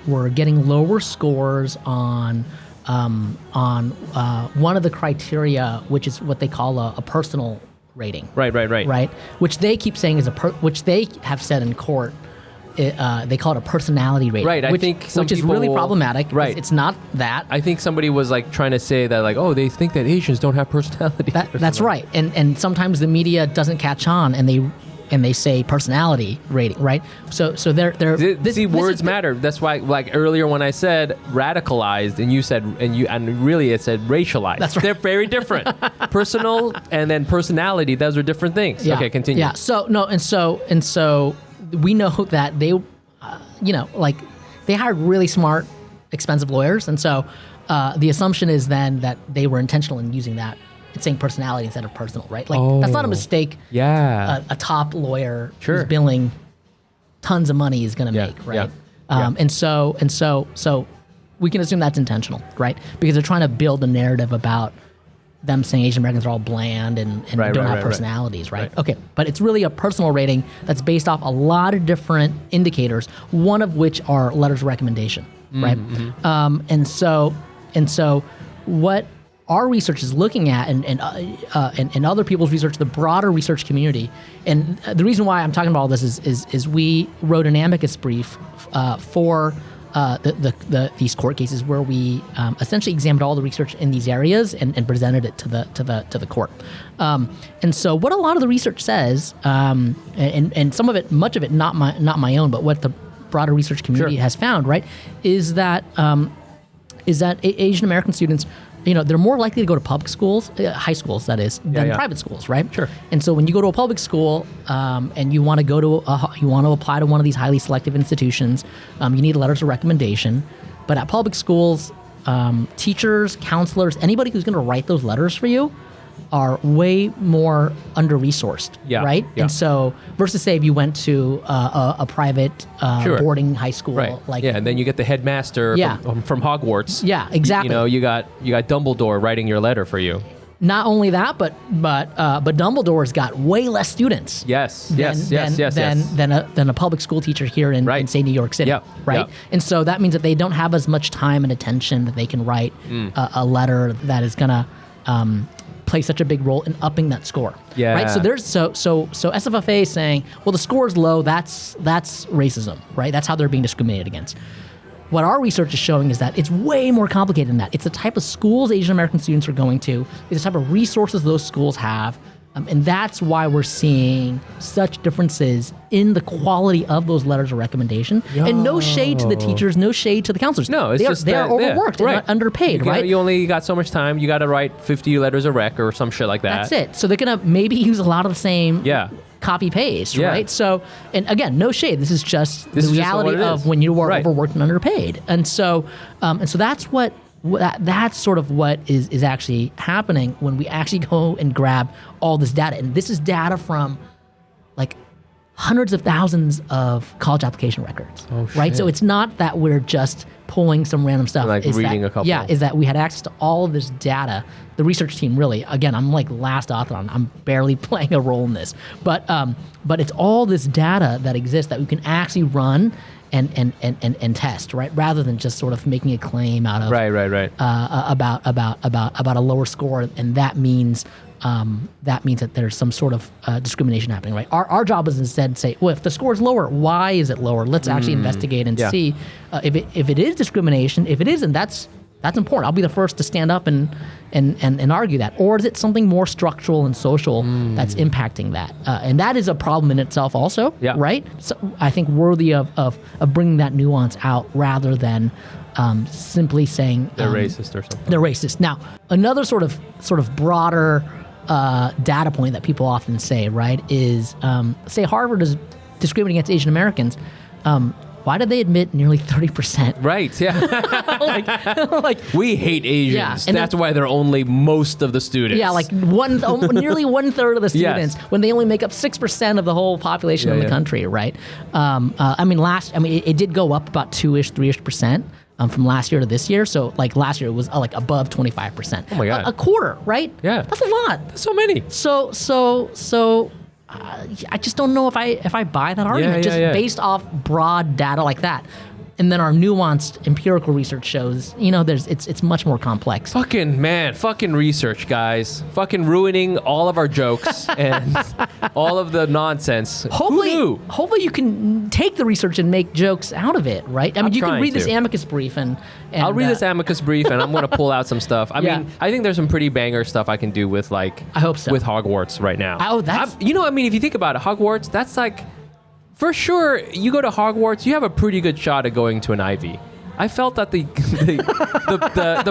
[SPEAKER 2] were getting lower scores on one of the criteria, which is what they call a personal rating. Right. Which they keep saying is which they have said in court. They call it a personality rating,
[SPEAKER 1] right?
[SPEAKER 2] Which is really problematic.
[SPEAKER 1] Right,
[SPEAKER 2] it's not that.
[SPEAKER 1] I think somebody was like trying to say that, like, oh, they think that Asians don't have personality.
[SPEAKER 2] That's right, and sometimes the media doesn't catch on, and they say personality rating, right? So they're
[SPEAKER 1] words matter. That's why, like earlier when I said radicalized, and you said and really it said racialized.
[SPEAKER 2] That's right.
[SPEAKER 1] They're very different. Personal and then personality; those are different things.
[SPEAKER 2] Yeah.
[SPEAKER 1] Okay, continue.
[SPEAKER 2] Yeah. So we know that they, like they hired really smart, expensive lawyers, and so the assumption is then that they were intentional in using that. It's saying personality instead of personal, right? Like that's not a mistake.
[SPEAKER 1] Yeah.
[SPEAKER 2] A top lawyer who's billing tons of money is going to make, right? And so we can assume that's intentional, right? Because they're trying to build a narrative about them saying Asian Americans are all bland and don't have personalities, right? Okay, but it's really a personal rating that's based off a lot of different indicators, one of which are letters of recommendation, right? And so what our research is looking at, and other people's research, the broader research community, and the reason why I'm talking about all this is we wrote an amicus brief for these court cases where we essentially examined all the research in these areas and presented it to the court. And so what a lot of the research says, and some of it, much of it, not my own, but what the broader research community has found, right, is that Asian American students, they're more likely to go to public schools, high schools that is, than private schools, right?
[SPEAKER 1] Sure.
[SPEAKER 2] And so when you go to a public school and you want to apply to one of these highly selective institutions, you need letters of recommendation. But at public schools, teachers, counselors, anybody who's going to write those letters for you are way more under-resourced, right? Yeah. And so versus say if you went to a private boarding high school,
[SPEAKER 1] and then you get the headmaster from Hogwarts.
[SPEAKER 2] Yeah, exactly.
[SPEAKER 1] You got Dumbledore writing your letter for you.
[SPEAKER 2] Not only that, but Dumbledore's got way less students. Than a public school teacher here in say New York City, right? And so that means that they don't have as much time and attention that they can write a letter that is gonna play such a big role in upping that score. Right. So there's so SFFA is saying, well, the score is low. That's racism, right? That's how they're being discriminated against. What our research is showing is that it's way more complicated than that. It's the type of schools Asian American students are going to. It's the type of resources those schools have. And that's why we're seeing such differences in the quality of those letters of recommendation. And no shade to the teachers, no shade to the counselors.
[SPEAKER 1] No,
[SPEAKER 2] they're overworked and underpaid, right?
[SPEAKER 1] You only got so much time. You got to write 50 letters of rec or some shit like that.
[SPEAKER 2] That's it. So they're going to maybe use a lot of the same copy paste, right? So, and again, no shade. This is just the reality of when you are overworked and underpaid. And so that's that's sort of what is actually happening when we actually go and grab all this data. And this is data from like hundreds of thousands of college application records, right? So it's not that we're just pulling some random stuff.
[SPEAKER 1] Like reading a couple.
[SPEAKER 2] Yeah, is that we had access to all of this data. The research team really, again, I'm like last author on, I'm barely playing a role in this. But it's all this data that exists that we can actually run and test, right? Rather than just sort of making a claim out of about a lower score, and that means that there's some sort of discrimination happening, right? Our job is instead to say, well, if the score is lower, why is it lower? Let's actually investigate and see if it is discrimination. If it isn't, that's important. I'll be the first to stand up and argue that. Or is it something more structural and social that's impacting that? And that is a problem in itself also, right? So I think worthy of bringing that nuance out rather than simply saying
[SPEAKER 1] they're racist or something.
[SPEAKER 2] They're racist. Now, another sort of broader data point that people often say, right, is say Harvard is discriminating against Asian Americans. Why did they admit nearly 30%?
[SPEAKER 1] Right, yeah. like we hate Asians. That's why they're only most of the students.
[SPEAKER 2] Yeah, like nearly 1/3 of the students when they only make up 6% of the whole population in the country, right? It did go up about 2-ish, 3-ish% from last year to this year. So like last year it was like above 25%.
[SPEAKER 1] Oh my God.
[SPEAKER 2] A quarter, right?
[SPEAKER 1] Yeah.
[SPEAKER 2] That's a lot.
[SPEAKER 1] That's so many.
[SPEAKER 2] So I just don't know if I buy that argument based off broad data like that. And then our nuanced empirical research shows, it's much more complex.
[SPEAKER 1] Fucking research, guys. Fucking ruining all of our jokes and all of the nonsense.
[SPEAKER 2] Hopefully you can take the research and make jokes out of it, right? I mean, you can read this amicus brief and
[SPEAKER 1] I'll read this amicus brief and I'm going to pull out some stuff. I mean, I think there's some pretty banger stuff I can do with I hope so. With Hogwarts right now.
[SPEAKER 2] Oh, that's...
[SPEAKER 1] if you think about it, Hogwarts, that's like... For sure, you go to Hogwarts, you have a pretty good shot at going to an Ivy. I felt that the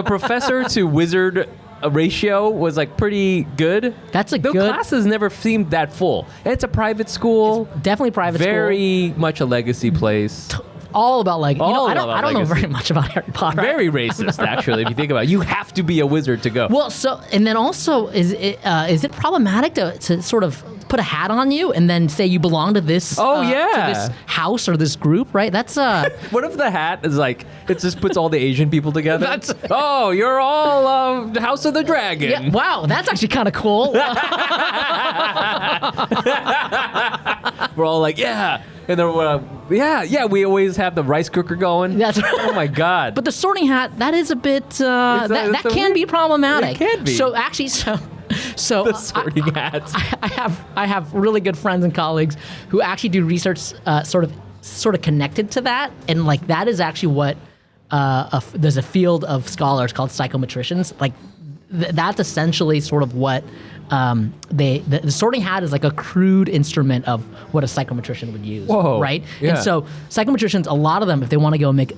[SPEAKER 1] professor to wizard ratio was like pretty good. The classes never seemed that full. And it's a private school.
[SPEAKER 2] It's definitely private school.
[SPEAKER 1] Very much a legacy place.
[SPEAKER 2] All about I don't know very much about Harry Potter.
[SPEAKER 1] Very racist, actually, if you think about it. You have to be a wizard to go.
[SPEAKER 2] Well, so and then also is it problematic to sort of put a hat on you and then say you belong to this. To this house or this group, right? That's
[SPEAKER 1] What if the hat is like it just puts all the Asian people together? Oh, you're all House of the Dragon.
[SPEAKER 2] Yeah, wow, that's actually kind of cool.
[SPEAKER 1] We're all like, yeah. And then, we always have the rice cooker going.
[SPEAKER 2] That's right.
[SPEAKER 1] Oh my God.
[SPEAKER 2] But the sorting hat, that is a bit, that can be problematic.
[SPEAKER 1] It can be.
[SPEAKER 2] So actually, so
[SPEAKER 1] the sorting hat.
[SPEAKER 2] I have really good friends and colleagues who actually do research sort of connected to that. And like, that is actually what, there's a field of scholars called psychometricians. Like that's essentially sort of what, the sorting hat is like a crude instrument of what a psychometrician would use.
[SPEAKER 1] Whoa,
[SPEAKER 2] right?
[SPEAKER 1] yeah.
[SPEAKER 2] And so psychometricians, a lot of them, if they want to go make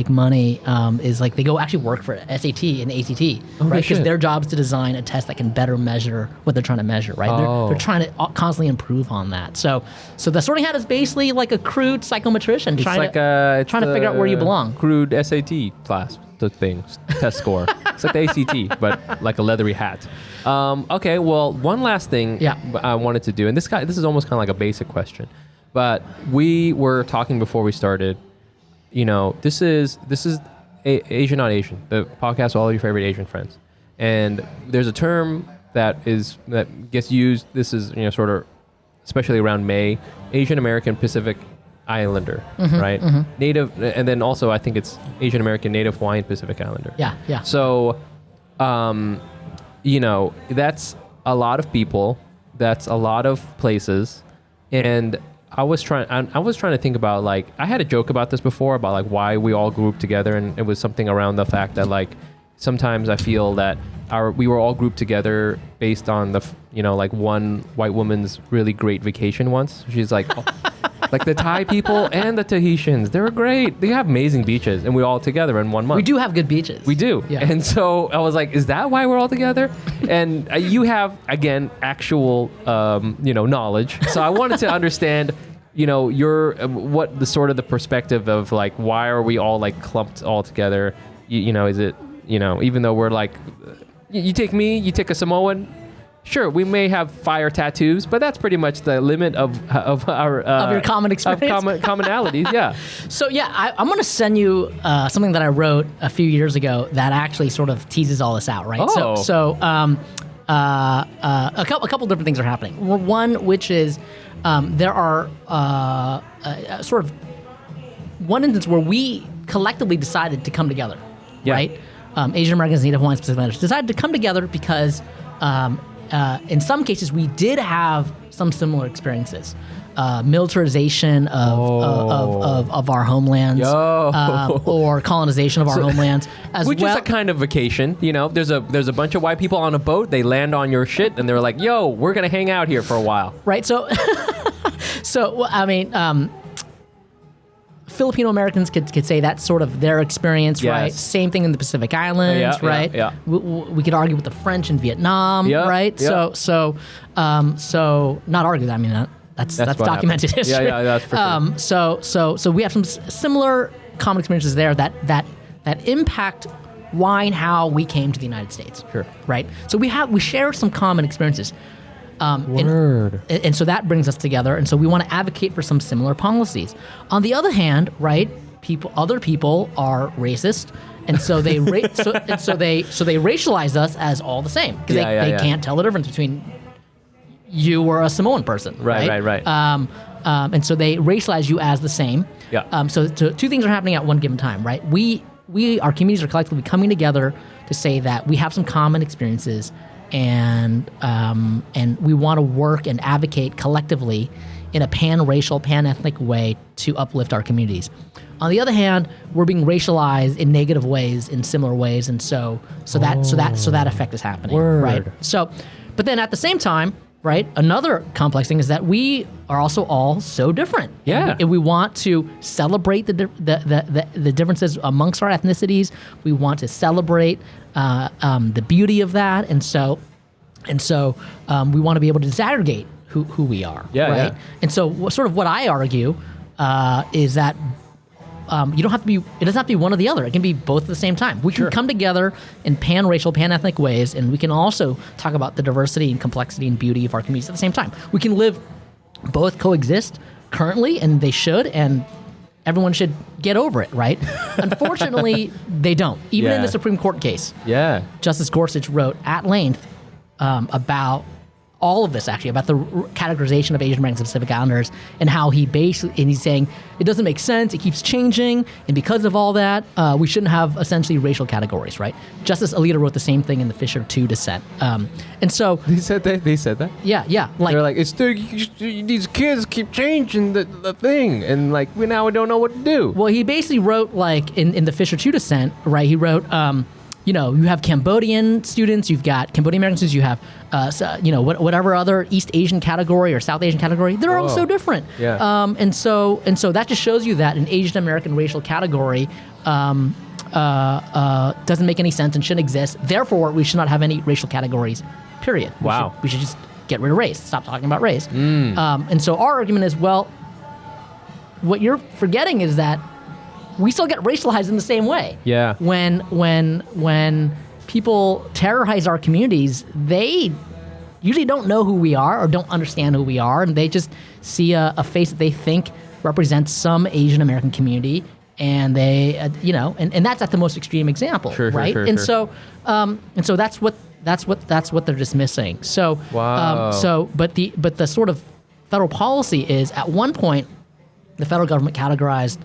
[SPEAKER 2] money, is like they go actually work for SAT and ACT, right? Because their job is to design a test that can better measure what they're trying to measure, right? They're trying to constantly improve on that. So the sorting hat is basically like a crude psychometrician trying to figure out where you belong.
[SPEAKER 1] Crude SAT class. The thing, test score. It's like the ACT, but like a leathery hat. Okay, well, one last thing I wanted to do, and this is almost kind of like a basic question, but we were talking before we started. You know, this is Asian Not Asian, the podcast with all your favorite Asian friends, and there's a term that gets used. This is sort of especially around May, Asian American Pacific Islander, right? Native, and then also I think it's Asian American Native Hawaiian Pacific Islander.
[SPEAKER 2] Yeah.
[SPEAKER 1] So, that's a lot of people. That's a lot of places, and I was trying to think about, like, I had a joke about this before about like why we all grouped together, and it was something around the fact that like sometimes I feel that we were all grouped together based on the like one white woman's really great vacation once. She's like. Like the Thai people and the Tahitians, they were great. They have amazing beaches, and we're all together in 1 month.
[SPEAKER 2] We do have good beaches.
[SPEAKER 1] We do.
[SPEAKER 2] Yeah.
[SPEAKER 1] And so I was like, is that why we're all together? And you have, again, actual, knowledge. So I wanted to understand, what the sort of the perspective of like, why are we all like clumped all together? Is it, even though we're like, you take me, you take a Samoan. Sure, we may have fire tattoos, but that's pretty much the limit of our
[SPEAKER 2] of your common experience,
[SPEAKER 1] commonalities. Yeah.
[SPEAKER 2] So I'm going to send you something that I wrote a few years ago that actually sort of teases all this out, right?
[SPEAKER 1] Oh.
[SPEAKER 2] So a couple different things are happening. One, which is there are sort of one instance where we collectively decided to come together, right? Asian Americans, Native Hawaiians, Pacific Islanders decided to come together because. In some cases, we did have some similar experiences. Militarization of our homelands, or colonization of our homelands,
[SPEAKER 1] which is a kind of vacation. There's a bunch of white people on a boat. They land on your shit, and they're like, "Yo, we're gonna hang out here for a while."
[SPEAKER 2] Right. So, I mean. Filipino Americans could say that's sort of their experience, right? Same thing in the Pacific Islands, right?
[SPEAKER 1] Yeah.
[SPEAKER 2] We could argue with the French in Vietnam, right?
[SPEAKER 1] Yeah.
[SPEAKER 2] So not argue that. I mean, that's documented history.
[SPEAKER 1] Yeah, that's for
[SPEAKER 2] sure. So we have some similar common experiences there that impact why and how we came to the United States.
[SPEAKER 1] Sure.
[SPEAKER 2] Right. So we share some common experiences. And so that brings us together, and so we want to advocate for some similar policies. On the other hand, right, other people are racist, and so they so they racialize us as all the same because they can't tell the difference between you or a Samoan person, right? And so they racialize you as the same.
[SPEAKER 1] Yeah.
[SPEAKER 2] So two things are happening at one given time, right? Our communities are collectively coming together to say that we have some common experiences. And we want to work and advocate collectively in a pan-racial, pan-ethnic way to uplift our communities. On the other hand, we're being racialized in negative ways, in similar ways, and so that effect is happening, right? So, but then at the same time, right, another complex thing is that we are also all so different.
[SPEAKER 1] Yeah,
[SPEAKER 2] and we want to celebrate the differences amongst our ethnicities. We want to celebrate the beauty of that, and so we want to be able to disaggregate who we are.
[SPEAKER 1] Yeah,
[SPEAKER 2] right.
[SPEAKER 1] Yeah.
[SPEAKER 2] And so, sort of what I argue is that you don't have to be. It doesn't have to be one or the other. It can be both at the same time. We can come together in pan-racial, pan-ethnic ways, and we can also talk about the diversity and complexity and beauty of our communities at the same time. We can live, both coexist currently, and they should, and everyone should get over it, right? Unfortunately, they don't. Even in the Supreme Court case, Justice Gorsuch wrote at length about all of this, actually, about the categorization of Asian Americans and Pacific Islanders, and how he's saying it doesn't make sense, it keeps changing, and because of all that, we shouldn't have essentially racial categories, right? Justice Alito wrote the same thing in the Fisher II dissent. And so...
[SPEAKER 1] They said that?
[SPEAKER 2] Yeah.
[SPEAKER 1] They're like, these kids keep changing the thing, and like, we don't know what to do.
[SPEAKER 2] Well, he basically wrote, like, in the Fisher II dissent, right, he wrote... you have Cambodian students, you've got Cambodian American students, you have, whatever other East Asian category or South Asian category. They're all so different.
[SPEAKER 1] Yeah.
[SPEAKER 2] And so that just shows you that an Asian American racial category doesn't make any sense and shouldn't exist. Therefore, we should not have any racial categories, period.
[SPEAKER 1] Wow.
[SPEAKER 2] We should just get rid of race, stop talking about race. And so our argument is, well, what you're forgetting is that we still get racialized in the same way.
[SPEAKER 1] Yeah.
[SPEAKER 2] When people terrorize our communities, they usually don't know who we are or don't understand who we are, and they just see a face that they think represents some Asian American community, and they, and that's at the most extreme example, right? So that's what they're dismissing. So,
[SPEAKER 1] wow.
[SPEAKER 2] But the sort of federal policy is, at one point, the federal government categorized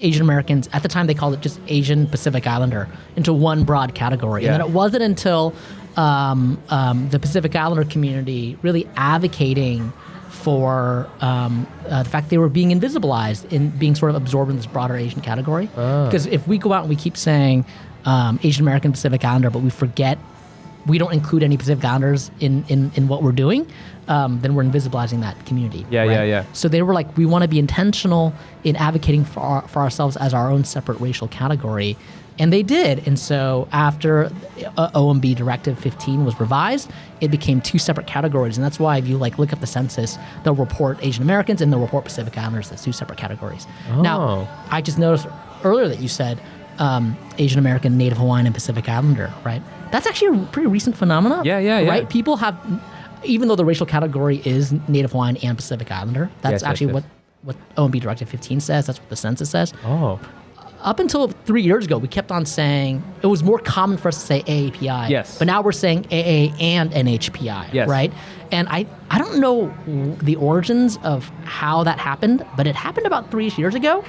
[SPEAKER 2] Asian Americans, at the time they called it just Asian Pacific Islander, into one broad category. And then it wasn't until the Pacific Islander community really advocating for the fact they were being invisibilized and being sort of absorbed in this broader Asian category. Because if we go out and we keep saying Asian American Pacific Islander, but we forget, we don't include any Pacific Islanders in what we're doing, then we're invisibilizing that community.
[SPEAKER 1] Yeah.
[SPEAKER 2] So they were like, we want to be intentional in advocating for ourselves as our own separate racial category. And they did. And so after OMB Directive 15 was revised, it became two separate categories. And that's why if you look up the census, they'll report Asian Americans and they'll report Pacific Islanders as two separate categories. Now, I just noticed earlier that you said Asian American, Native Hawaiian, and Pacific Islander, right? That's actually a pretty recent phenomenon.
[SPEAKER 1] Yeah.
[SPEAKER 2] Right? People have, even though the racial category is Native Hawaiian and Pacific Islander, that's what OMB Directive 15 says. That's what the census says. Up until 3 years ago, we kept on saying, it was more common for us to say AAPI.
[SPEAKER 1] Yes.
[SPEAKER 2] But now we're saying AA and NHPI,
[SPEAKER 1] yes.
[SPEAKER 2] right? And I don't know the origins of how that happened, but it happened about 3 years ago.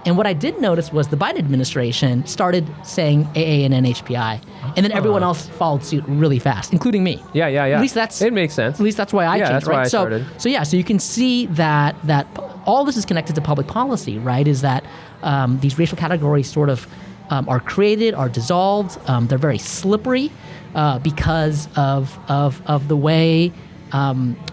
[SPEAKER 2] And what I did notice was the Biden administration started saying AA and NHPI, and then everyone else followed suit really fast, including me.
[SPEAKER 1] Yeah.
[SPEAKER 2] At least
[SPEAKER 1] it makes sense.
[SPEAKER 2] At least that's why I changed,
[SPEAKER 1] that's
[SPEAKER 2] right?
[SPEAKER 1] why I started.
[SPEAKER 2] So you can see that all this is connected to public policy, right? Is that these racial categories sort of are created, are dissolved. They're very slippery because of the way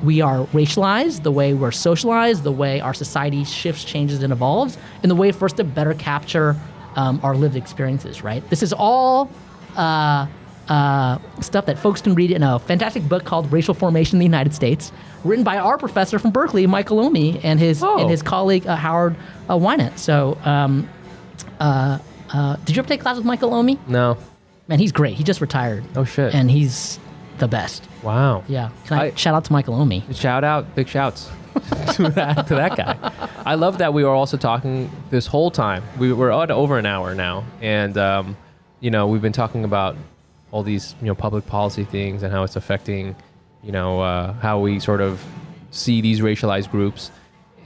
[SPEAKER 2] we are racialized, the way we're socialized, the way our society shifts, changes, and evolves, and the way for us to better capture our lived experiences, right? This is all stuff that folks can read in a fantastic book called Racial Formation in the United States, written by our professor from Berkeley, Michael Omi, and his colleague, Howard Wynant. So, did you ever take class with Michael Omi?
[SPEAKER 1] No.
[SPEAKER 2] Man, he's great. He just retired.
[SPEAKER 1] Oh, shit.
[SPEAKER 2] And he's the best.
[SPEAKER 1] Wow.
[SPEAKER 2] Yeah. Can I shout out to Michael Omi?
[SPEAKER 1] Shout out, big shouts to that guy. I love that we were also talking this whole time. We're at over an hour now, and we've been talking about all these public policy things and how it's affecting how we sort of see these racialized groups,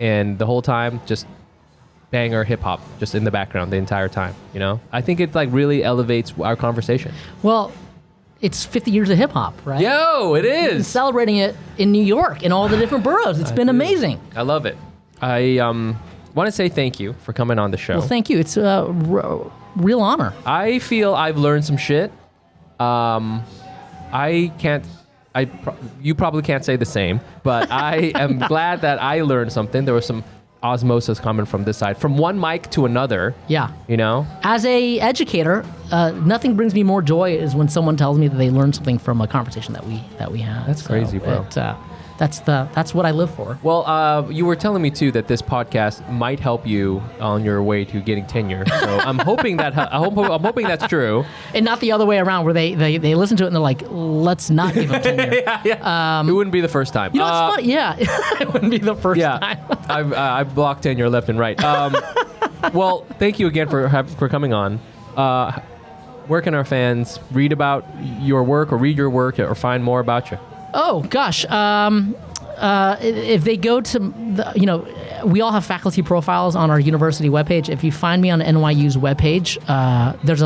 [SPEAKER 1] and the whole time just banger hip hop just in the background the entire time. I think it really elevates our conversation. Well,
[SPEAKER 2] it's 50 years of hip hop, right?
[SPEAKER 1] Yo, it is.
[SPEAKER 2] We've been celebrating it in New York in all the different boroughs. It's been amazing.
[SPEAKER 1] I love it. I want to say thank you for coming on the show.
[SPEAKER 2] Well, thank you. It's a real honor.
[SPEAKER 1] I feel I've learned some shit. You probably can't say the same, but I am glad that I learned something. There was some osmosis coming from this side, from one mic to another.
[SPEAKER 2] Yeah.
[SPEAKER 1] As
[SPEAKER 2] a educator, nothing brings me more joy is when someone tells me that they learned something from a conversation that we had.
[SPEAKER 1] That's crazy, bro.
[SPEAKER 2] that's what I live for.
[SPEAKER 1] Well, you were telling me too that this podcast might help you on your way to getting tenure. So I'm hoping I'm hoping that's true.
[SPEAKER 2] And not the other way around, where they listen to it and they're like, let's not give them tenure.
[SPEAKER 1] Yeah. It wouldn't be the first time.
[SPEAKER 2] You know, it's funny. Yeah, it wouldn't be the first time.
[SPEAKER 1] I've blocked tenure left and right. Well, thank you again for coming on. Where can our fans read about your work or read your work or find more about you?
[SPEAKER 2] Oh, gosh. If they go to, we all have faculty profiles on our university webpage. If you find me on NYU's webpage, there's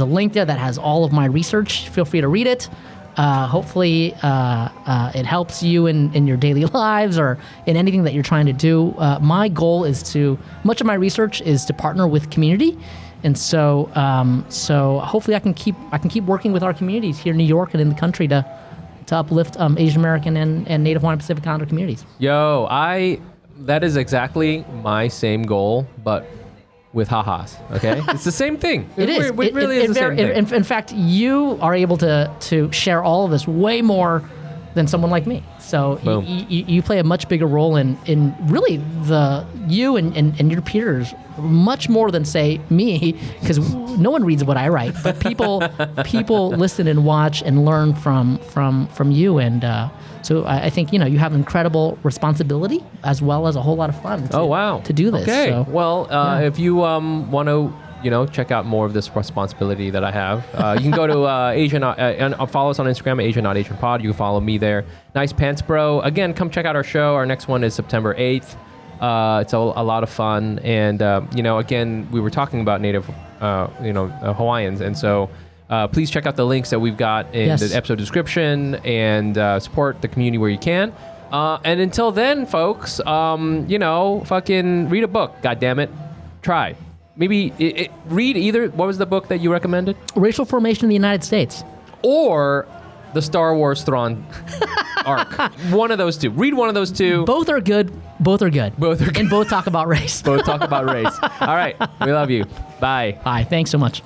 [SPEAKER 2] a link there that has all of my research. Feel free to read it. Hopefully, it helps you in your daily lives or in anything that you're trying to do. My goal is much of my research is to partner with community. And so hopefully I can keep working with our communities here in New York and in the country to uplift Asian American and Native Hawaiian Pacific Islander communities.
[SPEAKER 1] That is exactly my same goal, but with ha-has, okay? It's the same thing.
[SPEAKER 2] It is.
[SPEAKER 1] It really is the same thing.
[SPEAKER 2] In fact, you are able to share all of this way more than someone like me. So you play a much bigger role in really you and your peers, much more than, say, me, because no one reads what I write, but people listen and watch and learn from you. And so I think, you have incredible responsibility as well as a whole lot of fun to do this.
[SPEAKER 1] Okay.
[SPEAKER 2] So,
[SPEAKER 1] well, if you want to check out more of this responsibility that I have. You can go to Asian and follow us on Instagram at Asian Not Asian Pod. You can follow me there. Nice Pants Bro. Again, come check out our show. Our next one is September 8th. It's a lot of fun. And, again, we were talking about Native, Hawaiians. And so please check out the links that we've got in the episode description and support the community where you can. And until then, folks, fucking read a book. God damn it. Try. Maybe read either. What was the book that you recommended?
[SPEAKER 2] Racial Formation in the United States.
[SPEAKER 1] Or the Star Wars Thrawn arc. One of those two. Read one of those two.
[SPEAKER 2] Both are good. Both are good. And both talk about race.
[SPEAKER 1] Both talk about race. All right. We love you. Bye.
[SPEAKER 2] Bye. Thanks so much.